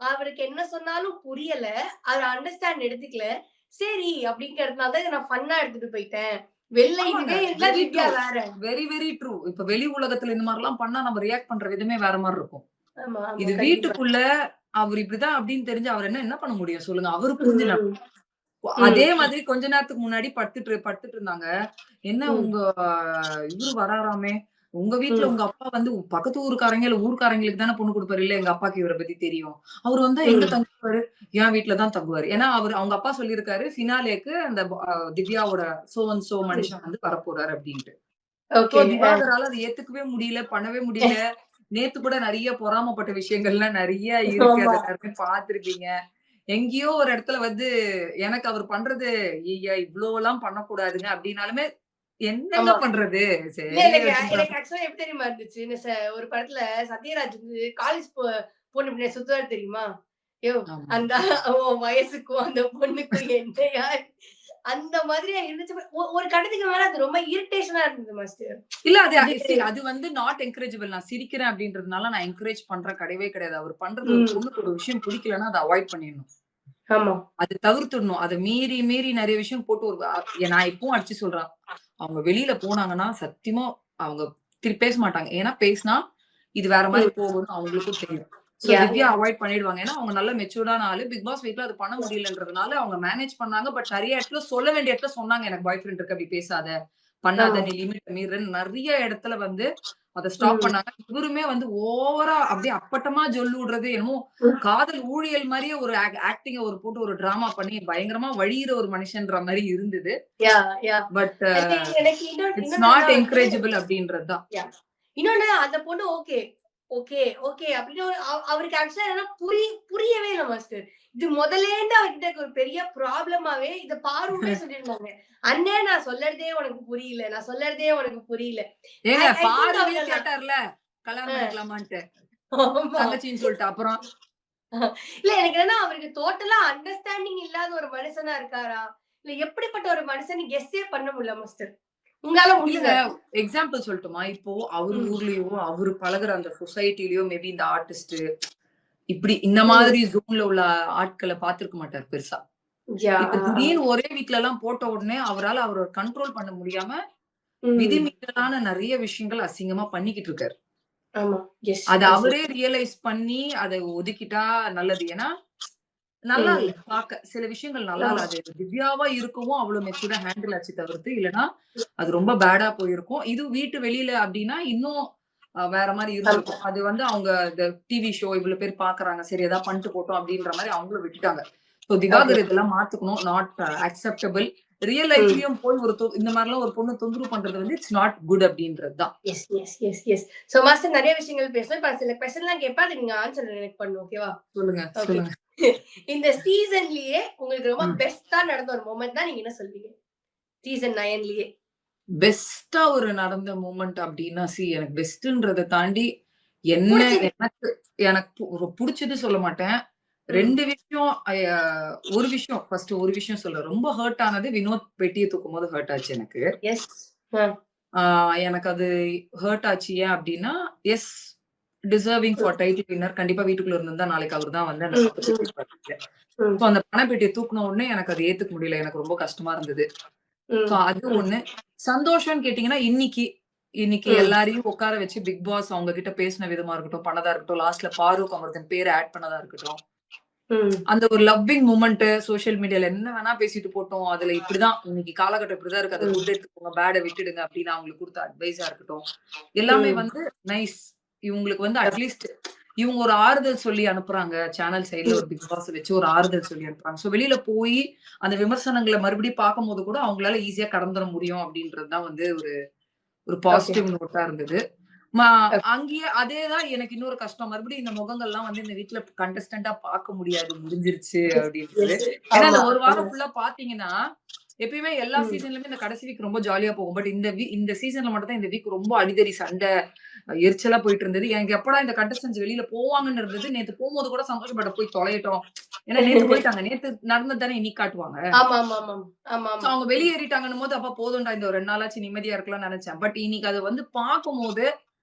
அவருக்கு என்ன சொன்னாலும் புரியல. அவரு அண்டர்ஸ்டாண்ட் எடுத்துக்கல. சரி அப்படிங்கிறதுனால தான் இத நான் ஃபன்னா எடுத்துட்டு போயிட்டேன். வெளில ஆமாங்க. இதுவே இருந்தா வெரி ட்ரூ. திவ்யா வேற. Very true. இப்ப வெளி உலகத்துல இந்த மாரிலாம் பண்ணா நம்ம ரியாக்ட் பண்ற விதமே வேற மாரி இருக்கும். ஆமா, ஆமா. இது கண்டிப்பா. வீட்டுக்குள்ள அவரு இப்படிதான் அப்படின்னு தெரிஞ்சு அவர் என்ன பண்ண முடியும் சொல்லுங்க? அவரு புரிஞ்சு ம். அதே ம். மாதிரி கொஞ்ச நேரத்துக்கு முன்னாடி படுத்துட்டு இருந்தாங்க. என்ன ம். உங்க இவரு வராராமே, உங்க வீட்ல ம். உங்க அப்பா வந்து பக்கத்து ஊர்க்காரங்க, இல்ல ஊர்க்காரங்களுக்கு தானே பொண்ணு குடுப்பாரு. இல்ல எங்க அப்பாக்கு இவர பத்தி தெரியும். அவரு வந்தா எங்க ம். தங்குவாரு? என் வீட்ல தான் தங்குவாரு. ஏன்னா அவங்க அப்பா சொல்லியிருக்காரு, ஃபினாலேக்கு அந்த திவ்யாவோட சோ அண்ட் சோ ம். மனுஷன் வந்து வரப்போறாரு அப்டின்ட்டு. So okay. திவாகரால அத ஏத்துக்கவே முடியல, பண்ணவே முடியல. நேத்து கூட நிறைய பொறாமப்பட்ட விஷயங்கள்லாம் நிறைய இருக்கு. ஆமா. அத எல்லாருமே பார்த்திருப்பீங்க. எங்கேயோ ஒரு இடத்துல வந்து எனக்கு அவர் பண்றது, ஐய்ய இவ்ளோலாம் பண்ணக்கூடாதுங்க அப்டின்னாலுமே, என்னங்க ஆமா. பண்றது? இல்ல சரி எனக்கு அப்டின்ற எனக்கு ஆக்சுவலா எப்படி தெரியுமா இருந்துச்சு? இந்த ஒரு படத்துல சத்யராஜ் வந்து காலேஜ் பொண்ணு பின்னாடி சுத்துவாரு தெரியுமா? யோவ்! ஆமா. அந்த உன் வயசுக்கும் அந்த பொண்ணுக்கும் என்னையா அந்த மாதிரியா இருந்துச்சு. ஒரு கட்டத்துக்கு மேல அது ரொம்ப இரிட்டேஷனா இருந்தது மாஸ்டர். இல்ல அது இது அது வந்து நாட் என்கரேஜபிள். நான் சிரிக்கிறேன் அப்டின்றதுனால நான் என்கரேஜ் பண்றேன் கிடையவே கிடையாது. அவர் பண்றது ஒரு ம். பொண்ணுக்கு ஒரு விஷயம் பிடிக்கலன்னா, அத அவாய்ட் பண்ணிடணும். ஆமா. அது தவிர்த்துடணும். அத மீறி, மீறி நெறைய விஷயம் போட்டு ஒரு நான் இப்பவும் அடிச்சு சொல்றேன். அவங்க வெளியில போனாங்கன்னா, சத்தியமா அவங்க திருப்பி பேச மாட்டாங்க. ஏன்னா பேசினா, இது வேற மாரி ம். போகும்னு அவங்களுக்கும் தெரியும். So yeah! Divya yeah! Avoid பண்ணிடுவாங்க. ஏன்னா அவங்க நல்ல மெச்சூர்டான ஆளு. பிக் பாஸ் வீட்ல அது பண்ண முடியலன்றதுனால அவங்க மேனேஜ் பண்ணாங்க. பட் நெறைய இடத்துல சொல்ல வேண்டிய இடத்துல சொன்னாங்க. எனக்கு பாய் ஃப்ரெண்ட் இருக்கு. அப்படி பேசாத. பண்ணாத. ஆமா. நீ லிமிட்ட மீறுன்னு நெறைய இடத்துல வந்து அத ஸ்டாப் ம். பண்ணாங்க. இவருமே வந்து ஓவரா அப்படியே அப்பட்டமா ஜொல்லு விடுறது என்னமோ ம். காதல் ஊழியல் மாரியே ஒரு ஆக்டிங்க ஒரு போட்டு ஒரு டிராமா பண்ணி பயங்கரமா வழியிற ஒரு மனுஷன்ற மாரி இருந்தது. யாஹ்! யாஹ்! பட் எனக்கு எனக்கு இட்ஸ் இன்னொன்னு என்ன நாட் வந்து என்கரேஜபிள் அப்படின்றது தான். யாஹ்! இன்னொன்னு அந்த பொண்ணு ஓகே. ஓகே, ஓகே அப்படின்னு அவருக்கு ஆக்சுவலா என்னன்னா புரியவே இல்ல மாஸ்டர். இது முதல்லேருந்து அவர்கிட்ட ஒரு பெரிய ப்ராப்ளமாவே இத பாருமே சொல்லியிருந்தாங்க. "அண்ணே நான் சொல்லறதே உனக்கு புரியல. நான் சொல்லறதே உனக்கு புரியல." ஏங்க ஐ திங்க் பாருவே அவங்க கேட்டார்ல. கல்யாணம் அ பண்ணிக்கலாமான்ட்டு. ஆமா. தங்கச்சின்னு சொல்லிட்டு. அப்புறம் இல்ல எனக்கு என்னன்னா அவருக்கு டோட்டலா அண்டர்ஸ்டாண்டிங் இல்லாத ஒரு மனுஷனா இருக்காரா? இல்ல எப்படிப்பட்ட ஒரு மனுஷன்னு கெஸ்ஸே பண்ண முடியல மாஸ்டர். உங்களால இல்லங்க முடியுதா? எக்ஸாம்பிள் சொல்லட்டுமா? இப்போ அவரு ம். ஊர்லயோ, அவரு பழகுற அந்த சொசைட்டிலயோ மேபி இந்த ஆர்டிஸ்ட் இப்படி இந்த ம். மாதிரி ஜோன்ல உள்ள ஆட்கள பார்த்திருக்க மாட்டாரு பெருசா. இப்ப யாஹ்! திடீர்னு ஒரே வீட்லலாம் போட்ட உடனே அவரால அவர கண்ட்ரோல் பண்ண முடியாம, ம். விதிமீறலான நெறைய விஷயங்கள் அசிங்கமா பண்ணிக்கிட்டு இருக்காரு. ஆமா. எஸ், அத எஸ், அவரே எஸ். ரியலைஸ் பண்ணி அத ஒதுக்கிட்டா நல்லது. ஏன்னா, நல்லா ம். இல்ல பாக்க. சில விஷயங்கள் நல்லா இல்ல. ஆமா. அது திவ்யாவா இருக்கவும் அவ்ளோ மெச்சூர்டா ஹேண்டில் ஆச்சு தவிர்த்து, இல்லன்னா அது ரொம்ப பேடா போயிருக்கும். இது வீட்டு வெளியில அப்டின்னா, இன்னும் வேற மாரி ஆமா. இருந்திருக்கும். அது வந்து அவங்க இந்த டிவி ஷோ இவ்ளோ பேர் பாக்குறாங்க. சரி ஏதாவது பண்ணிட்டு போட்டும் அப்டின்ற மாரி அவங்களும் விட்டுட்டாங்க. So okay. திவாகர் இதெல்லாம் மாத்துக்கணும். Not acceptable. ரியல் ம். லைஃப்லயும் போய் ஒரு இந்த மாரிலாம் ஒரு பொண்ணு தொந்தரவு பண்றது வந்து இட்ஸ் நாட் குட் அப்டின்றது தான். Yes, yes, yes, yes. So master நெறைய விஷயங்கள் பேசணும். இப்ப சில கொஸ்டின்லாம் கேட்பேன். அதுக்கு நீங்க ஆன்சர் எனக்கு பண்ணணும். ஓகேவா? சொல்லுங்க, ஓகே. சொல்லுங்க. இந்த சீசன்லயே உங்களுக்கு ரொம்ப ம். பெஸ்ட்டா நடந்த ஒரு மொமெண்ட்னா நீங்க என்ன சொல்வீங்க? சீசன் 9லயே. பெஸ்ட்டா ஒரு நடந்த மூமெண்ட் அப்டின்னா, எனக்கு பெஸ்ட்ன்றத தாண்டி என்ன புடிச்சது. எனக்கு எனக்கு புடிச்சது சொல்ல மாட்டேன். ம். 2 விஷயம் ஒரு விஷயம் ஃபர்ஸ்ட் ஒரு விஷயம் சொல்றேன். ரொம்ப ஹர்ட் ஆனது வினோத் பெட்டிய தூக்கும்போது ஹர்ட் ஆச்சு எனக்கு. எஸ். அ. ஆ எனக்கு அது ஹர்ட் ஆச்சு. ஏன் அப்டின்னா, எஸ் டிசர்விங் ம். ஃபார் டைட்டில் வின்னர் கண்டிப்பா வீட்டுக்குள்ள இருந்திருந்தா நாளைக்கு அவரு தான் வந்து அந்த ம். கப்ப ம். தூக்கியிருப்பாரு. ம். சோ அந்த பணப்பெட்டிய தூக்குன உடனே எனக்கு அத ஏத்துக்க முடியல. எனக்கு ரொம்ப கஷ்டமா இருந்தது. சோ ம். அது ஒண்ணு. சந்தோஷம்னு கேட்டீங்கன்னா, இன்னைக்கு ம். எல்லாரையும் உட்கார வச்சு பிக் பாஸ் அவங்க கிட்ட பேசின விதமா இருக்கட்டும், பண்ணதா இருக்கட்டும், லாஸ்ட்ல பாரூக் அமிர்தன் பேர ஆட் பண்ணதா இருக்கட்டும். ம். அந்த ஒரு லவ்விங் மொமெண்ட் சோசியல் மீடியால என்ன வேணா பேசிட்டு போட்டோம். அதுல இப்படிதான் இன்னைக்கு காலகட்டம் இப்படிதான் இருக்கு. அத ம். குட் எடுத்துக்கோங்க, பேட விட்டுடுங்க அப்படின்னு அவங்களுக்கு குடுத்த அட்வைஸா இருக்கட்டும். எல்லாமே ம். வந்து நைஸ். இவங்களுக்கு வந்து அட்லீஸ்ட் இவங்க ஒரு ஆறுதல் சொல்லி அனுப்புறாங்க. சேனல் சைட்ல ம். ஒரு பிக் பாஸ் வச்சு ஒரு ஆறுதல் சொல்லி அனுப்புறாங்க. சோ வெளியில போயி அந்த விமர்சனங்கள மறுபடியும் பார்க்கும்போது கூட அவங்களால ஈஸியா கடந்துர முடியும் அப்படின்றது தான் வந்து ஒரு ஒரு ஓகே. பாசிட்டிவ் நோட்டா இருந்தது. ம ஓகே. அங்கேயே அதே தான் எனக்கு இன்னொரு கஷ்டம். மறுபடியும் இந்த முகங்கள்லாம் வந்து இந்த வீட்ல கண்டஸ்டன்ட்டா பார்க்க முடியாது. முடிஞ்சிருச்சு எஸ், அப்டின்றது. எஸ். ஏன்னா ஆமா. இந்த ஒரு வாரம் ஆமா. ஃபுல்லா பார்த்தீங்கன்னா, எப்பயுமே எல்லா ம். சீசன்லயுமே இந்த கடைசி வீக் ரொம்ப ஜாலியா போகும். பட் இந்த சீசன்ல மட்டும் தான் இந்த வீக் ரொம்ப அடிதடி சண்டை, எரிச்சலா போயிட்டு இருந்தது. எனக்கு எப்படா இந்த கண்டஸ்டன்ட்ஸ் வெளியில போவாங்கன்னு இருந்தது. நேத்து போம்போது கூட சந்தோஷப்பட்டேன். போய் தொலையட்டும். ஏன்னா நேத்து போயிட்டாங்க. நேத்து நடந்தது தானே இன்னைக்கு காட்டுவாங்க. ஆமாமாமாம். சோ ஆமாமா. அவங்க வெளியேறிட்டாங்கன்னும்போது, அப்ப போதும்டா இந்த ஒரு 2 நாளாச்சு நிம்மதியா இருக்கலாம்னு நெனச்சேன். பட் இன்னைக்கு அத வந்து பார்க்கும்போது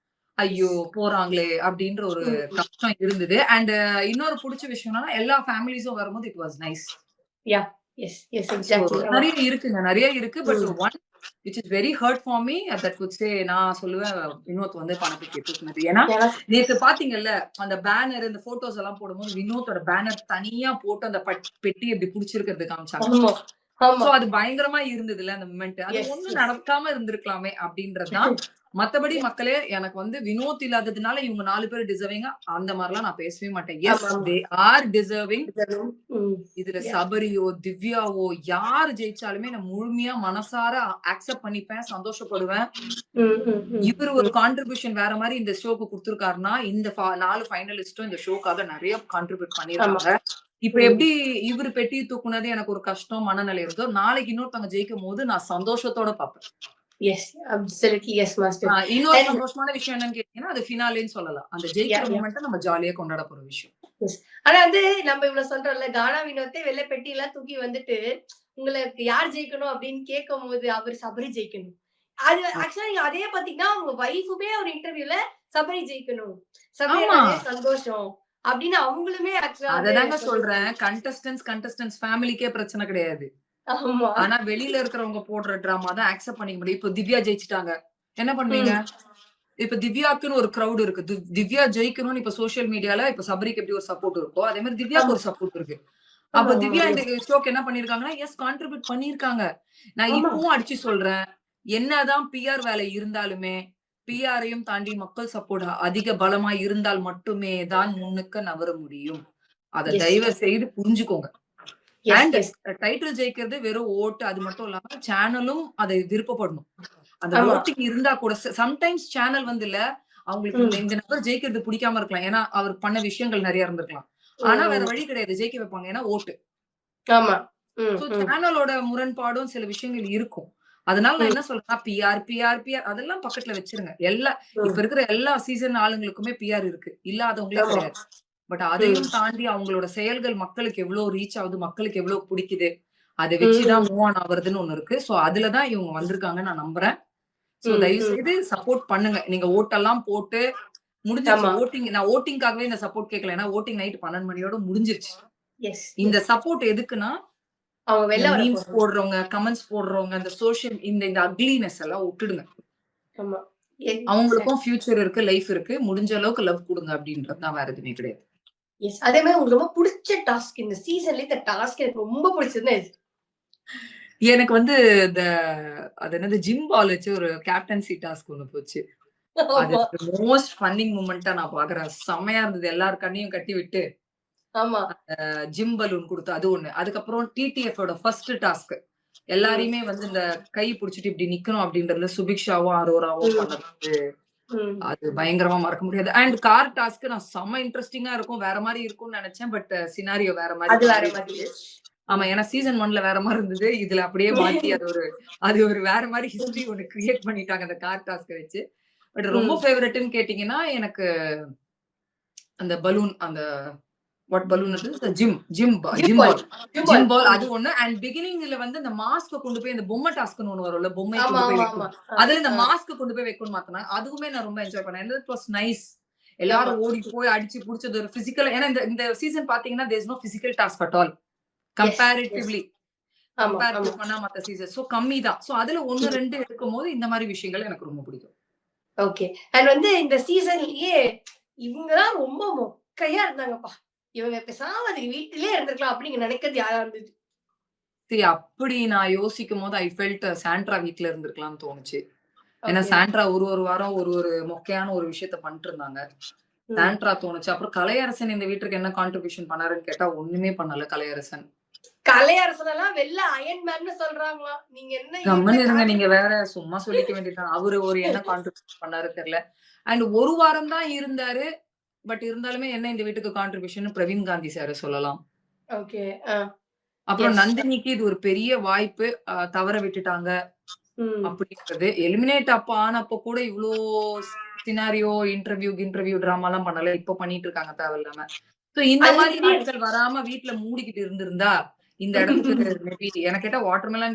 ஐயோ! எஸ். போறாங்களே! அப்டின்ற ஒரு ம். ம். கஷ்டம் இருந்தது. இன்னொரு புடிச்ச விஷயம் என்னன்னா, எல்லா ஃபேமிலீஸும் வரும்போது it was nice. Yeah! Yes, yes. So exactly. ஆமா. நெறைய இருக்குங்க. நெறைய இருக்கு. But hmm. One which is very hurt for me that would say நான் சொல்லுவேன் வினோத் வந்து பணத்துக்கு தூக்குனது. ஏன்னா, ஏன்னா நேத்து பார்த்தீங்கல்ல, அந்த பேனர் இந்த ஃபோட்டோஸ் எல்லாம் போடும்போது வினோத்தோட பேனர் தனியா போட்டு அந்த பெட்டிய இப்டி புடிச்சிருக்கிறது காமிச்சாங்க. ஆமா. ஆமா. சோ அது பயங்கரமா இருந்ததுல்ல அந்த மொமெண்ட். அது எஸ், ஒண்ணும் எஸ். நடக்காம இருந்திருக்கலாமே அப்படின்றதுதான். மத்தபடி மக்களே எனக்கு வந்து வினோத் இல்லாததுனால இவங்க 4 பேர் டிசர்விங்கா அந்த மாரிலாம் நான் பேசவே மாட்டேன். எஸ் ஆமாமா. They are deserving. ம். இதுல யா. சபரியோ, திவ்யாவோ யாரு ஜெயிச்சாலுமே நான் முழுமையா மனசார அக்செப்ட் பண்ணிப்பேன், சந்தோஷப்படுவேன். ம், ம், ம், இவரு ஒரு ம். கான்ட்ரிபியூஷன் வேற மாரி இந்த ஷோக்கு குடுத்திருக்காருன்னா, இந்த 4 ஃபைனலிஸ்டும் இந்த ஷோக்காக நெறைய கான்ட்ரிபியூட் ஆமா. பண்ணியிருக்காங்க. இப்ப ம். எப்படி இவரு பெட்டி தூக்குனது எனக்கு ஒரு கஷ்டம், மனநிலை இருந்தோ, நாளைக்கு இன்னொருத்தவங்க ஜெயிக்கும்போது நான் சந்தோஷத்தோட பார்ப்பேன். எஸ். Absolutely yes master. இன்னொரு அண்ட் சந்தோஷமான விஷயம் என்னன்னு கேட்டீங்கன்னா, அது ஃபினாலேன்னு சொல்லலாம். அந்த யா, ஜெயிக்கிற யா. மொமெண்ட்ட நம்ம ஜாலியா கொண்டாட போற விஷயம். எஸ். ஆனா வந்து நம்ம இவ்வளவு சொல்றோம்ல, கானா வினோத்தே வெள்ள பெட்டிலாம் தூக்கி வந்துட்டு, உங்களுக்கு யார் ஜெயிக்கணும் அப்படின்னு கேட்கும்போது, அவரு சபரி ஜெயிக்கணும். அது ஆக்சுவலா நீங்க அதே பாத்தீங்கன்னா, உங்க வைஃபுமே ஒரு இன்டர்வியூல சபரி ஜெயிக்கணும். சபரி ஆமா. நிறைய சந்தோஷம். அப்படின்னு அவங்களுமே ஆக்சுவலா வந்து அததாங்க சொல்றேன். சொல்லியிருக்காங்க. கண்டஸ்டன்ட்ஸ் ஃபேமிலிக்கே பிரச்சனை கிடையாது. ஆமா. ஆனா வெளியில இருக்கிறவங்க போடுற டிராமா தான் அக்செப்ட் பண்ணிக்க முடியும். இப்போ திவ்யா ஜெயிச்சுட்டாங்க. என்ன பண்ணுவீங்க? ம். இப்ப திவ்யாக்குன்னு ஒரு கிரவுட் இருக்கு. திவ்யா ஜெயிக்கணும்னு இப்ப சோசியல் மீடியால இப்ப சபரிக்கு எப்படி ஒரு சப்போர்ட் இருக்கோ, அதே மாரி திவ்யாக்கு ஆமா. ஒரு சப்போர்ட் இருக்கு. ஆமா, அப்ப ஆமா. திவ்யா இந்த எஸ். ஷோக்கு என்ன பண்ணியிருக்காங்கன்னா, எஸ் கான்ட்ரிபியூட் பண்ணியிருக்காங்க. நான் ஆமா. இப்பவும் அடிச்சு சொல்றேன். என்னதான் பிஆர் வேலை இருந்தாலுமே, பிஆரையும் தாண்டி மக்கள் சப்போர்ட் அதிக பலமா இருந்தால் மட்டுமே தான் முன்னுக்கு நகர முடியும். அத எஸ். தயவு செய்து புரிஞ்சுக்கோங்க. S, and S. டைட்டில் ஜெயிக்கிறது வெறும் ஓட்டு அது மட்டும் இல்லாம சேனலும் அதை விருப்பப்படணும். அந்த ஆமா. ஓட்டிங் இருந்தா கூட சம்டைம்ஸ் சேனல் வந்து இல்ல அவங்களுக்கு இந்த ம். இந்த நபர் ஜெயிக்கிறது பிடிக்காம இருக்கலாம். ஏன்னா அவர் பண்ண விஷயங்கள் நெறைய இருந்திருக்கலாம். ம், ஆனா வேற ம். வழி கிடையாது. ஜெயிக்க வைப்பாங்க. ஏன்னா ஓட்டு. ஆமா. ம், சோ ம், சேனலோட முரண்பாடும் சில விஷயங்கள் இருக்கும். அதனால நான் ம், என்ன சொல்றேன்னா, பிஆர் அதெல்லாம் பக்கத்துல வச்சுருங்க. இப்ப ம். இருக்கிற எல்லா சீசன் ஆளுங்களுக்குமே பிஆர் இருக்கு. இல்லாதவங்களே ஆமா. கிடையாது. பட் ம். அதையும் தாண்டி அவங்களோட செயல்கள் மக்களுக்கு எவ்ளோ ரீச் ஆகுது, மக்களுக்கு எவ்ளோ புடிக்குது. அத வச்சு தான் ம். மூவ் ஆன் ஆவறதுன்னு ஒண்ணு இருக்கு. சோ அதுல தான் இவங்க வந்திருக்காங்கன்னு நான் நம்புறேன். சோ ம், தயவு ம். செய்து சப்போர்ட் பண்ணுங்க. நீங்க ஓட்டெல்லாம் போட்டு முடிஞ்சிருச்சு. ஆமா. நான் வோட்டிங்காகவே இந்த சப்போர்ட் கேட்கல. ஏன்னா வோட்டிங் நைட் 12 மணியோட முடிஞ்சிருச்சு. எஸ், இந்த எஸ். சப்போர்ட் எதுக்குன்னா, அவங்க இந்த வெளில மீம்ஸ் வரப்போறாங்க. போடுறவங்க, கமெண்ட்ஸ் போடுறவங்க, இந்த சோசியல் இந்த அக்லினெஸ் எல்லாம் உட்டுடுங்க. ஆமா. அவங்களுக்கும் எக்ஸாக்ட். ஃபியூச்சர் இருக்கு, லைஃப் இருக்கு. முடிஞ்ச அளவுக்கு லவ் குடுங்க அப்படின்றது தான் வேற எதுவுமே கிடையாது. எஸ். அதே மாரி உங்களுக்கு ரொம்ப புடிச்ச டாஸ்க் இந்த சீசன்லயே இந்த டாஸ்க் எனக்கு ரொம்ப பிடிச்சதுன்னா இது. எனக்கு வந்து இந்த அது என்னது ஜிம் பால் வச்சு ஒரு கேப்டன்சி டாஸ்க் ஒண்ணு போச்சு. அது ஆமா, மோஸ்ட் ஃபன்னிங் மொமெண்ட்டா நான் பார்க்குறேன். செம்மையா இருந்தது. எல்லார் கண்ணையும் கட்டி விட்டு, ஆமா. ஜிம் பலூன் குடுத்து அது ஒண்ணு. அதுக்கப்புறம் டிடிஎஃப்போட ஃபர்ஸ்ட் டாஸ்க். ம், எல்லாரையுமே வந்து இந்த கை புடிச்சுட்டு இப்படி நிக்கணும் அப்படின்றதுல சுபிக்ஷாவும், அரோராவும் ம், பண்ணது. ம். அது பயங்கரமா மறக்க முடியாது. அண்ட் கார் டாஸ்க் நான் செம்ம இன்ட்ரஸ்டிங்கா இருக்கும். வேற மாரி இருக்கும்னு நெனச்சேன். பட் சினாரியோ வேற மாரி அது வேற மாதிரி. மாறிடுச்சு. ஆமா. ஏன்னா சீசன் 1ல வேற மாரி இருந்தது. இதுல அப்படியே மாத்தி அது ஒரு வேற மாரி ஹிஸ்டரி ஒண்ணு கிரியேட் பண்ணிட்டாங்க அந்த கார் டாஸ்க்க வச்சு. பட் ரொம்ப ம். ஃபேவரைட்ன்னு கேட்டீங்கன்னா, எனக்கு அந்த பலூன் வாட் பலூன் அது? ஜிம் ஜிம் பால். பால். ஜிம் ஜிம் பால். பால் அது ம். ஒண்ணு. அண்ட் பிகினிங்ல வந்து இந்த மாஸ்க்க கொண்டு போய் இந்த பொம்மை டாஸ்க்ன்னு ஒண்ணு வரும்ல. பொம்மைய ஆமா, கொண்டு போய் ஆமா, ஆமா. வைக்கணும். ஆ, அதுல இந்த ஆ. மாஸ்க்க கொண்டு போய் வைக்கணும்னு மாத்துனாங்க. அதுவுமே நான் ரொம்ப என்ஜாய் பண்ணேன். It was nice. ஆமா. எல்லாரும் ஓடி போய் அடிச்சு புடிச்சது ஒரு பிசிக்கல் ஏன்னா இந்த இந்த சீசன் பார்த்தீங்கன்னா, there is no physical task at all. Yes, yes. Comparatively ஆமா, ஆமா. பண்ணா மத்த சீசன். சோ கம்மி தான். சோ அதுல 1, ம். 2 இருக்கும்போது இந்த மாரி விஷயங்கள் எனக்கு ரொம்ப பிடிக்கும். ஓகே. அண்ட் வந்து இந்த சீசன்லயே இவங்க தான் ரொம்ப மொக்கையா இருந்தாங்கப்பா. இவங்க பேசாம அதுக்கு வீட்டிலேயே இருந்திருக்கலாம் அப்படின்னு நீங்க நினைக்கிறது யாரா இருந்தது? அப்படி நான் யோசிக்கும்போது ஐ ஃபெல்ட் சாண்ட்ரா வீட்ல இருந்திருக்கலாம்னு தோணுச்சு. ஏன்னா ஓகே. சாண்ட்ரா ஒரு வாரம் ஒரு மொக்கையான ஒரு விஷயத்த பண்ணிட்டு இருந்தாங்க. ம். சாண்ட்ரா தோணுச்சு. அப்புறம் கலையரசன் இந்த வீட்டுக்கு என்ன கான்ட்ரிபியூஷன் பண்ணாருன்னு கேட்டா ஒண்ணுமே பண்ணல கலையரசன். கலையரசனெல்லாம் வெள்ள அயன் மேன்னு சொல்றாங்களாம். நீங்க என்ன கம்முனு இருங்க காட்டு நீங்க வேற சும்மா சொல்லிக்க வேண்டியதுதான். அவரு ஒரு என்ன கான்ட்ரிபியூட் பண்ணாரு தெரியல. அண்ட் 1 வாரம் தான் இருந்தாரு. பட் இருந்தாலுமே என்ன இந்த வீட்டுக்கு கான்ட்ரிபியூஷன் பிரவீன் காந்தி சார சொல்லலாம். ஓகே. ஆ. அப்புறம் எஸ். நந்தினிக்கு இது ஒரு பெரிய வாய்ப்பு. தவற விட்டுட்டாங்க ம். அப்படின்றது. எலிமினேட் ஆனப்ப கூட இவ்ளோ சினாரியோ, இன்டர்வியூ டிராமாலாம் பண்ணல. இப்ப பண்ணிட்டு இருக்காங்க தேவையில்லாம. சோ இந்த அது மாரி திடீர் ஆட்கள் வராம வீட்ல மூடிக்கிட்டு இருந்திருந்தா, இந்த இடத்துக்கு மேபி எனக்கு கேட்டா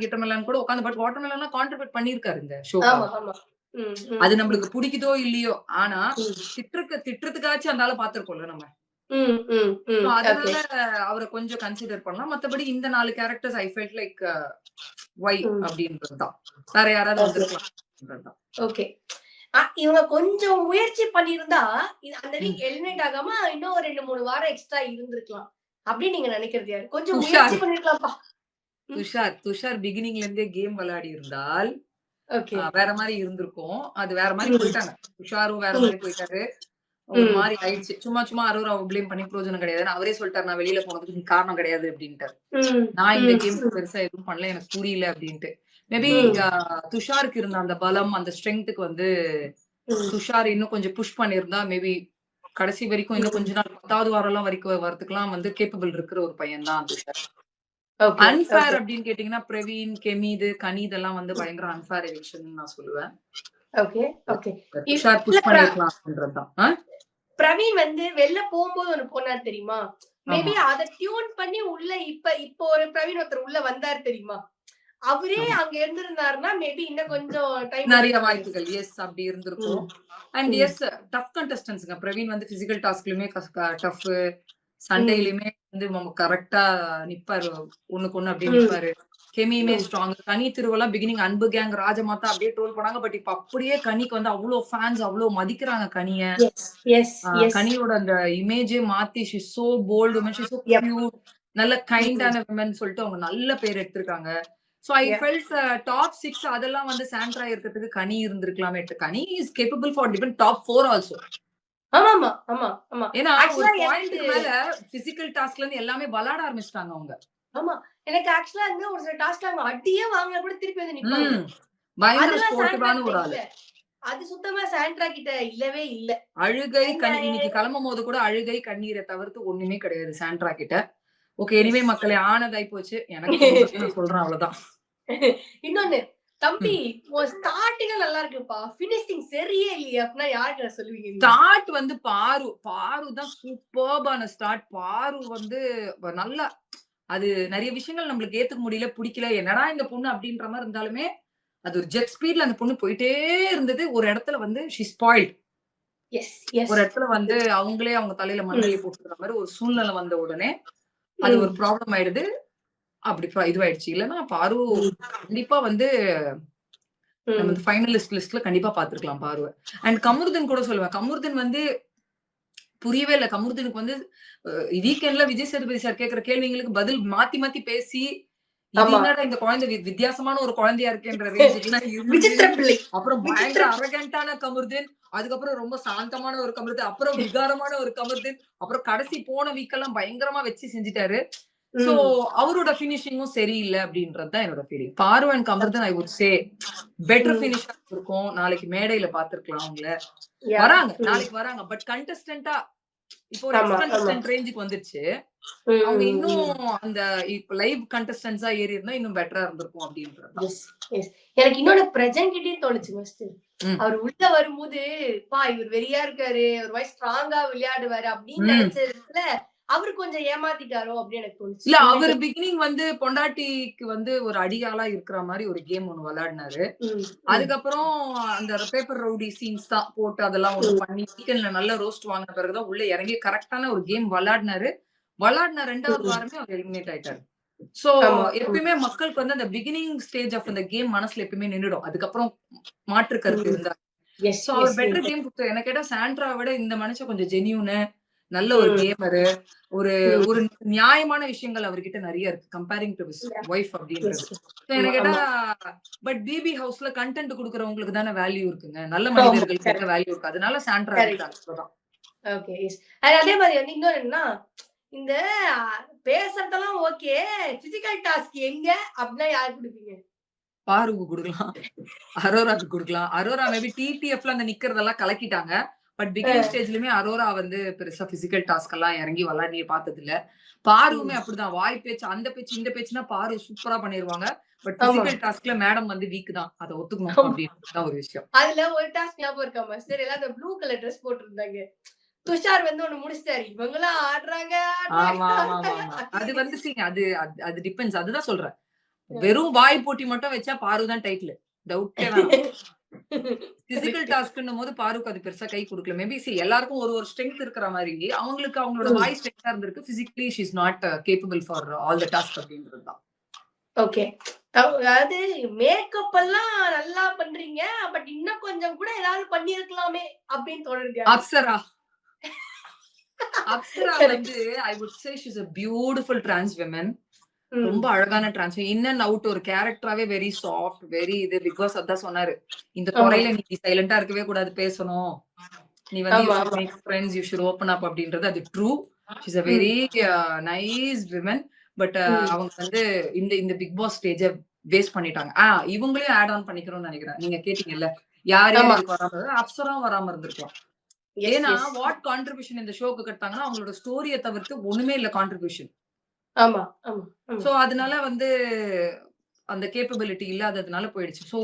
கிட்டர்மெலன் கூட உட்கார்ந்து பட் வாட்டர்மெலன்லாம் கான்ட்ரிபியூட் பண்ணியிருக்காரு இந்த ஷோக்காக. ஆமா, ஆமா. ம், ம், அது ம், நம்மளுக்கு புடிக்குதோ இல்லையோ, ஆனா ம், திட்டுறதுக்காச்சும் அந்த ஆள பார்த்திருக்கோம்ல நம்ம. ம், ம், சோ ம். ஓகே. அதனால அவர கொஞ்சம் கன்சிடர் பண்ணலாம். மத்தபடி இந்த 4 characters I felt like why hmm. அப்படின்றது தான். வேற யாராவது ஓகே, வந்திருக்கலாம் தான். ஓகே. இவங்க கொஞ்சம் முயற்சி பண்ணியிருந்தா, அந்த ம். வீக் எலிமினேட் ஆகாம இன்னும் ஒரு 2, 3 வாரம் எக்ஸ்ட்ரா இருந்திருக்கலாம். அப்படின்னு நீங்க நினைக்கிறது யாரு? கொஞ்சம் முயற்சி துஷார். பண்ணிருக்கலாம்ப்பா. துஷார் பிகினிங்ல இருந்தே கேம் விளையாடி இருந்தால் ஓகே. வேற மாதிரி இருந்திருக்கும். அது வேற மாதிரி போயிட்டாங்க. துஷாரும் வேற மாதிரி போயிட்டாரு. ஒரு மாதிரி ஆயிடுச்சு. சும்மா அரோராவை ப்ளேம் பண்ணி பிரயோஜனம் கிடையாதுன்னு அவரே சொல்லிட்டாரு. நான் வெளியில போனதுக்கு நீ காரணம் கிடையாது அப்படின்ட்டாரு. நான் இந்த கேம் பெருசா எதுவும் பண்ணல, எனக்கு புரியல அப்படின்ட்டு. மேபி துஷாருக்கு இருந்த அந்த பலம், அந்த ஸ்ட்ரென்த்துக்கு வந்து துஷார் இன்னும் கொஞ்சம் புஷ் பண்ணிருந்தா மேபி கடைசி வரைக்கும் இன்னும் கொஞ்ச நாள் 10வது வாரம் எல்லாம் வரைக்கும் வரதுக்கெல்லாம் வந்து கேப்பபிள் இருக்கிற ஒரு பையன் தான் துஷார். அன்ஃபேர் அப்படின்னு கேட்டீங்கன்னா பிரவீன், கெமீது, கனி இதெல்லாம் வந்து பயங்கர அன்ஃபேர் எவிக்ஷன் நான் சொல்லுவேன். Okay okay. துஷார் புஷ் பண்ணிருக்கலாம் அப்படின்றதுதான். பிரவீன் வந்து வெளில போகும்போது ஒண்ணு போனார் தெரியுமா? மேபி அத டியூன் பண்ணி உள்ள இப்ப ஒரு பிரவீன் ஒருத்தர் உள்ள வந்தார் தெரியுமா? அவரே அங்க இருந்திருந்தாருன்னா மேபி இன்னும் கொஞ்சம் டைம் நிறைய வாய்ப்புகள் எஸ் அப்படி இருந்திருக்கும். அண்ட் எஸ் டஃப் கண்டஸ்டன்ஸ்ங்க. பிரவீன் வந்து பிசிக்கல் டாஸ்க்லயுமே டஃப், சண்டையிலுமே வந்து கரெக்டா நிப்பாரு, ஒண்ணுக்கு ஒண்ணு அப்படியே நிப்பாரு. கெமியுமே ஸ்ட்ராங். கனி திருவெல்லாம் பிகினிங் அன்பு கேங் ராஜமாதா அப்படியே ட்ரோல் பண்ணாங்க. பட் இப்ப அப்படியே கனிக்கு வந்து அவ்வளவு ஃபேன்ஸ், அவ்வளவு மதிக்கிறாங்க கனிய. கனியோட அந்த இமேஜே மாத்தி she so bold woman, she so cute, நல்ல கைண்டான விமன் சொல்லிட்டு அவங்க நல்ல பேர் எடுத்திருக்காங்க. சோ ஐ ஃபெல்ட் டாப் 6 அதெல்லாம் வந்து சாண்ட்ரா இருக்கிறதுக்கு கனி இருந்திருக்கலாமே. கனி is capable for tiffin top 4 also. ஆமா ஆமா ஆமா. ஏன்னா ஒரு பாயிண்ட்க்கு மேல பிசிக்கல் டாஸ்க்ல இருந்து எல்லாமே விளையாட ஆரம்பிச்சிட்டாங்க அவங்க. ஆமா. எனக்கு ஆக்சுவலா வந்து ஒரு சில டாஸ்க்ல அவங்க அடியே வாங்கினா கூட திருப்பி வந்து நிப்பாங்க. பயங்கர ஸ்போர்ட்டிவான ஒரு ஆளு. அது சுத்தமா சாண்ட்ரா கிட்ட இல்லவே இல்ல. அழுகை இன்னைக்கு கிளம்பும் போது கூட அழுகை கண்ணீரை தவிர்த்து ஒண்ணுமே கிடையாது சாண்ட்ரா கிட்ட. ஓகே எனிவே மக்களே ஆனதாய் போச்சு. எனக்கு சொல்றேன் அவ்வளவுதான். இன்னொன்னு தம்பி ஸ்டார்டிங் நல்லா இருக்குப்பா, ஃபினிஷிங் சரியே இல்லையா அப்படின்னா யாருக்கு சொல்லுவீங்க? ஸ்டார்ட் வந்து பாரு தான் சூப்பர்பான ஸ்டார்ட். பாரு வந்து நல்லா அது நிறைய விஷயங்கள் நம்மளுக்கு ஏத்துக்க முடியல, பிடிக்கல, என்னடா இந்த பொண்ணு அப்படின்ற மாதிரி இருந்தாலுமே அது ஒரு ஜெட் ஸ்பீட்ல அந்த பொண்ணு போயிட்டே இருந்தது. ஒரு இடத்துல வந்து ஷி ஸ்பாயில்ட். ஒரு இடத்துல வந்து அவங்களே அவங்க தலையில மண்டையை போட்டுக்கிற மாதிரி ஒரு சூழ்நிலை வந்த உடனே அது ஒரு ப்ராப்ளம் ஆயிடுது. அப்படி இதுவாயிடுச்சு. இல்லன்னா பாரு கண்டிப்பா வந்து நம்ம ஃபைனலிஸ்ட் லிஸ்ட்ல கண்டிப்பா பாத்துருக்கலாம் பாருவ. அண்ட் கமருதன் கூட சொல்லுவேன். கமருதன் வந்து புரியவே இல்ல. கமருதனுக்கு வந்து வீக்கெண்ட்ல விஜய் சேதுபதி சார் கேக்குற கேள்விங்களுக்கு பதில் மாத்தி பேசி என்னடா இந்த குழந்தை வித்தியாசமான ஒரு குழந்தையா இருக்குன்ற ரேஞ்சுக்கு. அப்புறம் பயங்கர அரகண்டான கமருதன், அதுக்கப்புறம் ரொம்ப சாந்தமான ஒரு கமருதன், அப்புறம் விகாரமான ஒரு கமருதன், அப்புறம் கடைசி போன வீக் எல்லாம் பயங்கரமா வச்சு செஞ்சுட்டாரு. சோ அவரோட பினிஷிங்கும் சரியில்லை அப்படின்றதுதான் என்னோட feeling. Paaru and Kamarudeen I would say better பினிஷா இருக்கும். நாளைக்கு மேடையில பாத்துருக்கலாம் அவங்கள. வராங்க நாளைக்கு வராங்க. பட் கண்டஸ்டன்டா இப்போ ஒரு கண்டஸ்டன்ட் ரேஞ்சுக்கு வந்துருச்சு. அவங்க இன்னும் அந்த இப்ப லைவ் கண்டஸ்டன்ஸா ஏறி இருந்தா இன்னும் பெட்டரா இருந்திருக்கும் அப்படின்றது. எனக்கு இன்னொன்னு பிரஜன்கிட்டே தோணுச்சு மாஸ்டர். அவர் உள்ள வரும்போது இவர் வெறியா இருக்காரு, ஒரு வாய்ஸ் ஸ்ட்ராங்கா விளையாடுவாரு அப்படின்னு நினைச்சதுல அவரு கொஞ்சம் ஏமாத்திட்டாரோ அப்படின்னு எனக்கு தோணுச்சு. இல்ல அவரு பிகினிங் வந்து பொண்டாட்டிக்கு வந்து ஒரு அடியாளா இருக்கிற மாதிரி ஒரு கேம் ஒண்ணு விளையாடினாரு. அதுக்கப்புறம் அந்த பேப்பர் ரவுடி சீன்ஸ் தான் போட்டு அதெல்லாம் ஒண்ணு பண்ணி வீக்கெண்ட்ல நல்ல ரோஸ்ட் வாங்கின பிறகுதான் உள்ள இறங்கி கரெக்டான ஒரு கேம் விளையாடின 2வது வாரமே அவர் எலிமினேட் ஆயிட்டாரு. சோ எப்பயுமே மக்களுக்கு வந்து அந்த பிகினிங் ஸ்டேஜ் ஆஃப் அந்த கேம் மனசுல எப்பயுமே நின்னுடும். அதுக்கப்புறம் மாற்று கருத்து இருந்தா சோ அவர் பெட்டர் கேம் கொடுத்தாரு. என்ன கேட்டா சாண்ட்ரா விட இந்த மனுஷன் கொஞ்சம் ஜெனியூனு, நல்ல ஒரு கேமரு, ஒரு நியாயமான விஷயங்கள் அவர்கிட்ட நிறைய இருக்கு கம்பேரிங் டு ஹிஸ் வைஃப் அப்படின்றது. என்ன கேட்டா பட் பிபி ஹவுஸ்ல கண்டென்ட் குடுக்கறவங்களுக்கு தானே வேல்யூ இருக்குங்க, நல்ல மனிதர்களுக்கு வேல்யூ இருக்கு. அதனால சாண்ட்ரா இருக்காங்க. ஓகே அதே மாதிரி வந்து இன்னொரு என்னன்னா இந்த பேசுறதெல்லாம் ஓகே, பிசிக்கல் டாஸ்க் எங்க அப்படின்னா யாரு கொடுப்பீங்க? பாருக்கு கொடுக்கலாம், அரோராக்கு கொடுக்கலாம். அரோரா மேபி டிடிஎஃப்ல அந்த நிக்கிறதெல்லாம் கலக்கிட்டாங்க. பட் பிகினிங் ஸ்டேஜ்லயுமே அரோரா வந்து பெருசா பிசிக்கல் டாஸ்க் எல்லாம் இறங்கி விளையாடி பார்த்தது இல்ல. பாருவுமே அப்படிதான். வாய் பேச்சு, அந்த பேச்சு, இந்த பேச்சுன்னா பாரு சூப்பரா பண்ணிருவாங்க. பட் பிசிக்கல் டாஸ்க்ல மேடம் வந்து வீக் தான், அதை ஒத்துக்கணும் அப்படின்றதுதான் ஒரு விஷயம். அதுல ஒரு டாஸ்க் ஞாபகம் இருக்கா மாஸ்டர்? எல்லாம் அந்த ப்ளூ கலர் ட்ரெஸ் போட்டிருந்தாங்க. துஷார் வந்து ஒண்ணு முடிச்சிட்டாரு, இவங்களாம் ஆடுறாங்க. அது வந்து அது டிபெண்ட்ஸ். அதுதான் சொல்றேன், வெறும் வாய் போட்டி மட்டும் வச்சா பாருதான் டைட்டில், டவுட்டே வேணாம். பிசிக்கல் டாஸ்க்னும் போது பாருக்கு அது பெருசா கை கொடுக்கல. மேபி எல்லாருக்கும் ஒரு ஸ்ட்ரென்த் இருக்கிற மாதிரி அவங்களுக்கு அவங்களோட வாய் ஸ்ட்ரென்த்தா இருந்திருக்கு. Physically she is not capable for all the task அப்படின்றதுதான். ஓகே அதாவது மேக்கப் எல்லாம் நல்லா பண்றீங்க, பட் இன்னும் கொஞ்சம் கூட ஏதாவது பண்ணிருக்கலாமே அப்படின்னு தோணுது. அப்சரா வந்து I would say she's a beautiful trans woman. ரொம்ப அழகான டிரான்ஸ்ஃபர் இன் அண்ட் அவுட் ஒரு கேரக்டராவே வெரி சாஃப்ட் வெரி இது பிக் பாஸ் அதான் சொன்னாரு இந்த துறையில நீ சைலண்டா இருக்கவே கூடாது பேசணும் நீ வந்து you should make friends you should open up அப்படின்றது அது true she is a very nice women but அவங்க வந்து இந்த இந்த பிக் பாஸ் ஸ்டேஜ வேஸ்ட் பண்ணிட்டாங்க இவங்களையும் ஆட் ஆன் பண்ணிக்கணும்னு நினைக்கிறேன் நீங்க கேட்டீங்கல்ல யார் யார் இதுக்கு வராம அப்சரம் வராம இருந்திருக்கலாம் ஏன்னா வாட் கான்ட்ரிபியூஷன் இந்த ஷோக்கு கட்டாங்கன்னா அவங்களோட ஸ்டோரியை தவிர்த்து ஒண்ணுமே இல்ல கான்ட்ரிபியூஷன் சோ அதனால வந்து அந்த கேப்பபிலிட்டி இல்லாததுனால போயிடுச்சு சோ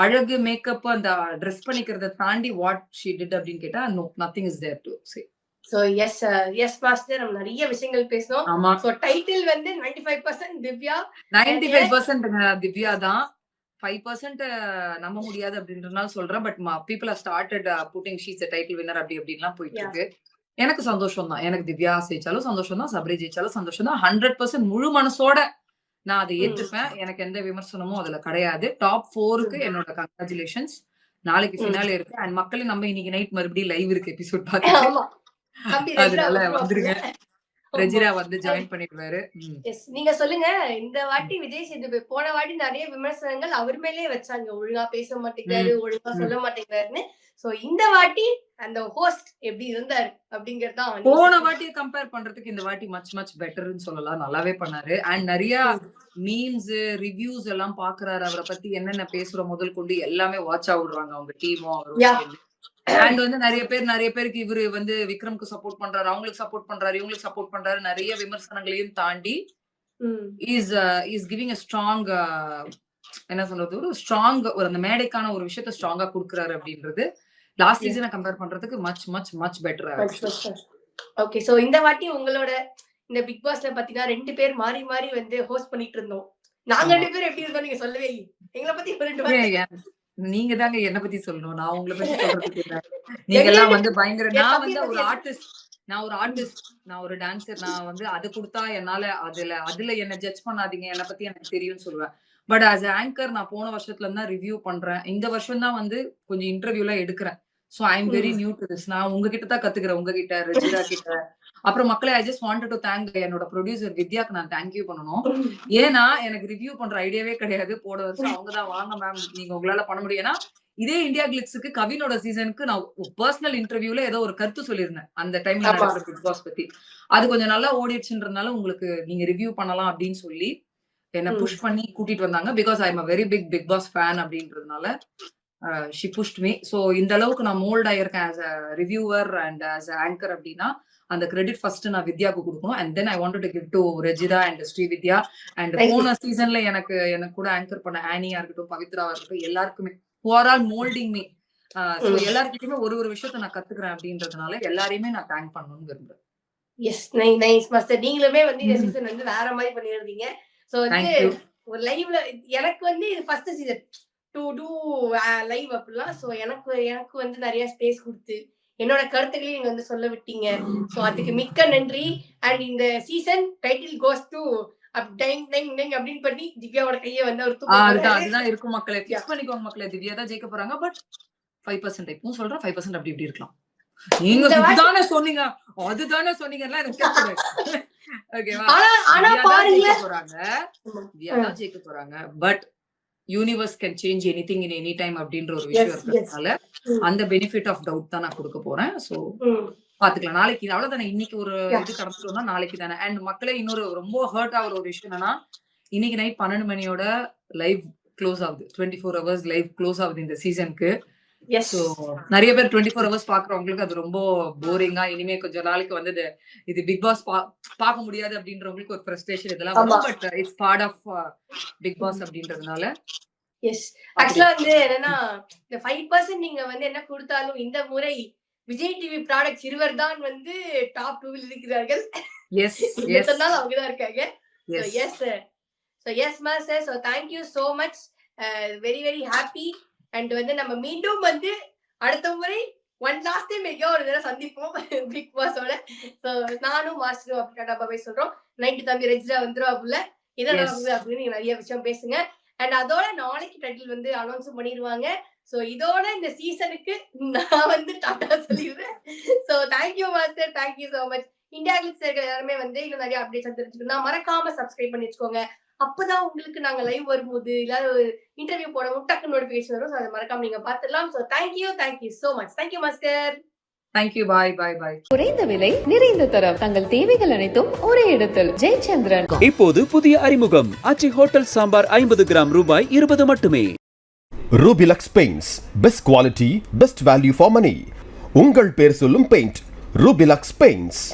அழகு மேக்கப் அந்த ட்ரெஸ் பண்ணிக்கிறத தாண்டி வாட் ஷீ டிட் அப்படின்னு கேட்டா no nothing is there to say so yes master நம்ம நிறைய விஷயங்கள் பேசணும் ஆமா சோ டைட்டில் வந்து 95% திவ்யா 95% திவ்யா தான் 5% நம்ப முடியாது அப்படின்றதுனால சொல்றேன் but people are started pudding sheets title winner அப்படி அப்படின்லாம் போயிட்டு இருக்கு எனக்கு சந்தோஷம் தான் எனக்கு திவ்யா ஜெயிச்சாலும் சந்தோஷம் தான் சபரி ஜெயிச்சாலும் சந்தோஷம் தான் 100% முழு மனசோட நான் அதை ஏத்துப்பேன் எனக்கு எந்த விமர்சனமும் அதுல கிடையாது டாப் 4க்கு என்னோட கங்க்ராச்சுலேஷன்ஸ் நாளைக்கு ஃபினாலே இருக்கு அண்ட் மக்களே நம்ம இன்னைக்கு நைட் மறுபடியும் லைவ் இருக்கு எபிசோட் பார்த்து அதனால வந்துருங்க ரெஜிரா வந்து ஜாயின் பண்ணிடுவாரு நீங்க சொல்லுங்க இந்த வாட்டி விஜய் சேதுபதி போன வாட்டி நிறைய விமர்சனங்கள் அவர் மேலேயே வச்சாங்க ஒழுங்கா பேச மாட்டேங்கிறாரு ஒழுங்கா சொல்ல மாட்டேங்கிறாருன்னு சோ இந்த வாட்டி அந்த ஹோஸ்ட் எப்படி இருந்தாரு அப்படிங்கறதா போன வாட்டி கம்பேர் பண்றதுக்கு இந்த வாட்டி மச் பெட்டர்னு சொல்லலாம் நல்லாவே பண்ணாரு அண்ட் நிறைய மீம்ஸ் ரிவ்யூஸ் எல்லாம் பாக்குறாரு அவரை பத்தி என்னென்ன பேசுற முதல் கொண்டு எல்லாமே வாட்ச் ஆகுறாங்க அவங்க டீமும் அவரும் அண்ட் வந்து நிறைய பேருக்கு இவரு வந்து விக்ரம்க்கு சப்போர்ட் பண்றாரு அவங்களுக்கு சப்போர்ட் பண்றாரு இவங்களுக்கு சப்போர்ட் பண்றாரு நிறைய விமர்சனங்களையும் தாண்டி இஸ் கிவிங் அ ஸ்ட்ராங் என்ன சொல்றது ஒரு ஸ்ட்ராங் ஒரு அந்த மேடைக்கான ஒரு விஷயத்த ஸ்ட்ராங்கா குடுக்குறாரு அப்படின்றது லாஸ்ட் சீசனை கம்பேர் பண்றதுக்கு மச் பெட்டரா ஓகே சோ இந்த வாட்டி உங்களோட இந்த பிக் பாஸ்ல பாத்தீங்கன்னா 2 பேர் மாறி மாறி வந்து ஹோஸ்ட் பண்ணிட்டு இருந்தோம் நாங்க 2 பேர் எப்படி இருந்தோம் நீங்க சொல்லவே இல்லை எங்களை பத்தி நீங்க தாங்க என்ன பத்தி சொல்லணும் நான் உங்களை பத்தி சொல்றதுக்கு நீங்க எல்லாம் வந்து பயங்கர நான் வந்து ஒரு ஆர்டிஸ்ட் நான் ஒரு டான்சர் நான் வந்து அது கொடுத்தா என்னால அதுல என்ன ஜட்ஜ் பண்ணாதீங்க என்னை பத்தி எனக்கு தெரியும்னு சொல்லுவேன் பட் ஆஸ் ஆங்கர் நான் போன வருஷத்துல இருந்தா ரிவ்யூ பண்றேன் இந்த வருஷம் தான் வந்து கொஞ்சம் இன்டர்வியூ எல்லாம் எடுக்கிறேன் so I am very new to this நான் உங்ககிட்ட தான் கத்துக்கிறேன் உங்ககிட்ட ரெஜிரா கிட்ட அப்புறம் மக்களை I just wanted to thank என்னோட ப்ரொடியூசர் வித்யாக்கு நான் தேங்க்யூ பண்ணணும் ஏன்னா எனக்கு ரிவ்யூ பண்ற ஐடியாவே கிடையாது போன வருஷம் அவங்கதான் வாங்க மேம் நீங்க உங்களால பண்ண முடியும் ஏன்னா இதே இந்தியா கிளிக்ஸுக்கு கவினோட சீசனுக்கு நான் பர்சனல் இன்டர்வியூல ஏதோ ஒரு கருத்து சொல்லியிருந்தேன் அந்த டைம்ல நடக்கிற பிக் பாஸ் பத்தி அது கொஞ்சம் நல்லா ஓடிடுச்சுன்றதுனால உங்களுக்கு நீங்க ரிவ்யூ பண்ணலாம் அப்படின்னு சொல்லி என்ன புஷ் பண்ணி கூட்டிட்டு வந்தாங்க because I am a very Bigg Boss fan அப்படின்றதுனால ஷி புஷ்ட் மீ சோ இந்த அளவுக்கு நான் மோல்ட் ஆயிருக்கேன் as a reviewer and as a anchor அப்படின்னா அந்த கிரெடிட் ஃபர்ஸ்ட் நான் வித்யாக்கு கொடுக்கணும் and then I want to give to ரெஜிரா அண்ட் ஸ்ரீ வித்யா அண்ட் போன சீசன்ல எனக்கு கூட ஆங்கர் பண்ண ஆனியா இருக்கட்டும் பவித்ராவா இருக்கட்டும் எல்லாருக்குமே ஓவரால் மோல்டிங் மீ எல்லாருக்கிட்டையுமே ஒரு விஷயத்த நான் கத்துக்கிறேன் அப்படின்றதுனால எல்லாரையுமே நான் தேங்க் பண்ணணும்னு விரும்புறேன் எஸ் நைஸ் மாஸ்டர் நீங்களுமே வந்து இந்த சீசன் வந்து வேற மாதிரி பண்ணிருந்தீங்க சோ வந்து ஒரு லைவ்ல எனக்கு வந்து இது first season to do live அப்படிலாம் சோ எனக்கு வந்து நிறைய ஸ்பேஸ் கொடுத்து என்னோட கருத்துக்களையும் நீங்க வந்து சொல்ல விட்டீங்க சோ அதுக்கு மிக்க நன்றி அண்ட் இந்த சீசன் டைட்டில் கோஸ் டு அப்படின்னு பண்ணி திவ்யாவோட கையை வந்து ஒரு அதுதான் இருக்கும் மக்களை ஃபிக்ஸ் பண்ணிக்கோங்க மக்களை திவ்யா தான் ஜெயிக்க போறாங்க பட் 5% இப்பவும் சொல்றேன் 5% அப்படி இப்படி இருக்கலாம் நீங்க இதுதானே சொன்னீங்க அதுதானே சொன்னீங்கன்னா ஜெயிக்க போறாங்க but universe can change anything in any time அப்படின்ற ஒரு விஷயம் இருக்கிறதுனால அந்த பெனிஃபிட் ஆஃப் டவுட் தான் நான் கொடுக்க போறேன் சோ பாத்துக்கலாம் நாளைக்கு அவ்வளவுதானே இன்னைக்கு ஒரு இது கடந்துட்டோம்னா நாளைக்கு தானே அண்ட் மக்களே இன்னொரு ரொம்ப ஹர்ட் ஆகுற ஒரு விஷயம் என்னன்னா இன்னைக்கு நைட் 12 மணியோட லைவ் க்ளோஸ் ஆகுது 24 ஹவர்ஸ் லைவ் க்ளோஸ் ஆகுது இந்த சீசனுக்கு நிறைய பேர் 24 ஹவர்ஸ் பாக்குறவங்களுக்கு அது ரொம்ப போரிங்கா இனிமே கொஞ்சம் நாளைக்கு வந்து இது பிக் பாஸ் பார்க்க முடியாது அப்படின்றவங்களுக்கு ஒரு ஃப்ரஸ்ட்ரேஷன் இதெல்லாம் but it's part of Bigg Boss அப்படின்றதுனால எஸ் ஆக்சுவலா வந்து என்னன்னா இந்த 5% நீங்க வந்து என்ன கொடுத்தாலும் இந்த முறை விஜய் டிவி ப்ராடக்ட்ஸ் இருவர் தான் வந்து டாப் 2 இருக்கிறார்கள் எஸ் அவங்கதான் இருக்காங்க yes master so thank you so much very very happy and வந்து நம்ம மீண்டும் வந்து அடுத்த முறை ஒன் லாஸ்ட் டைம் எங்கேயோ ஒரு தடவை சந்திப்போம் பிக் பாஸோட சோ நானும் மாஸ்டரும் அப்படி சொல்றோம் நைட்டு தம்பி ரெஜிரா வந்துரும் அப்படில இதான் அப்படின்னு நீங்க நிறைய விஷயம் பேசுங்க அண்ட் அதோட நாளைக்கு டைட்டில் வந்து அனௌன்ஸ் பண்ணிடுவாங்க சோ இதோட இந்த சீசனுக்கு நான் வந்து டாடா சொல்லிடுறேன் so thank you master thank you so much India Glitz நேயர்கள் எல்லாருமே வந்து இன்னும் நிறைய அப்டேட்ஸ் தெரிஞ்சுக்கணும்னா மறக்காம சப்ஸ்கிரைப் பண்ணி வச்சுக்கோங்க. அப்பதான் உங்களுக்கு நாங்க லைவ் வரும்போது இல்ல இன்டர்வியூ போடும்போது டக்கு நோட்டிபிகேஷன் வரும். அதை மறக்காம நீங்க பாத்துடலாம். So thank you so much. Thank you master. Thank you. Bye. குறைந்த விலை நிறைந்த தரம் தங்கள் தேவைகள் அனைத்தும் ஒரே இடத்தில். ஜெயச்சந்திரன். இப்போது புதிய அறிமுகம் ஆச்சி ஹோட்டல் சாம்பார் 50 கிராம் ரூபாய் 20 மட்டுமே. ரூபிலக்ஸ் paints, best quality, best value for money. உங்கள் பேர் சொல்லும் பெயிண்ட் ரூபிலக்ஸ் பெயிண்ட்ஸ்.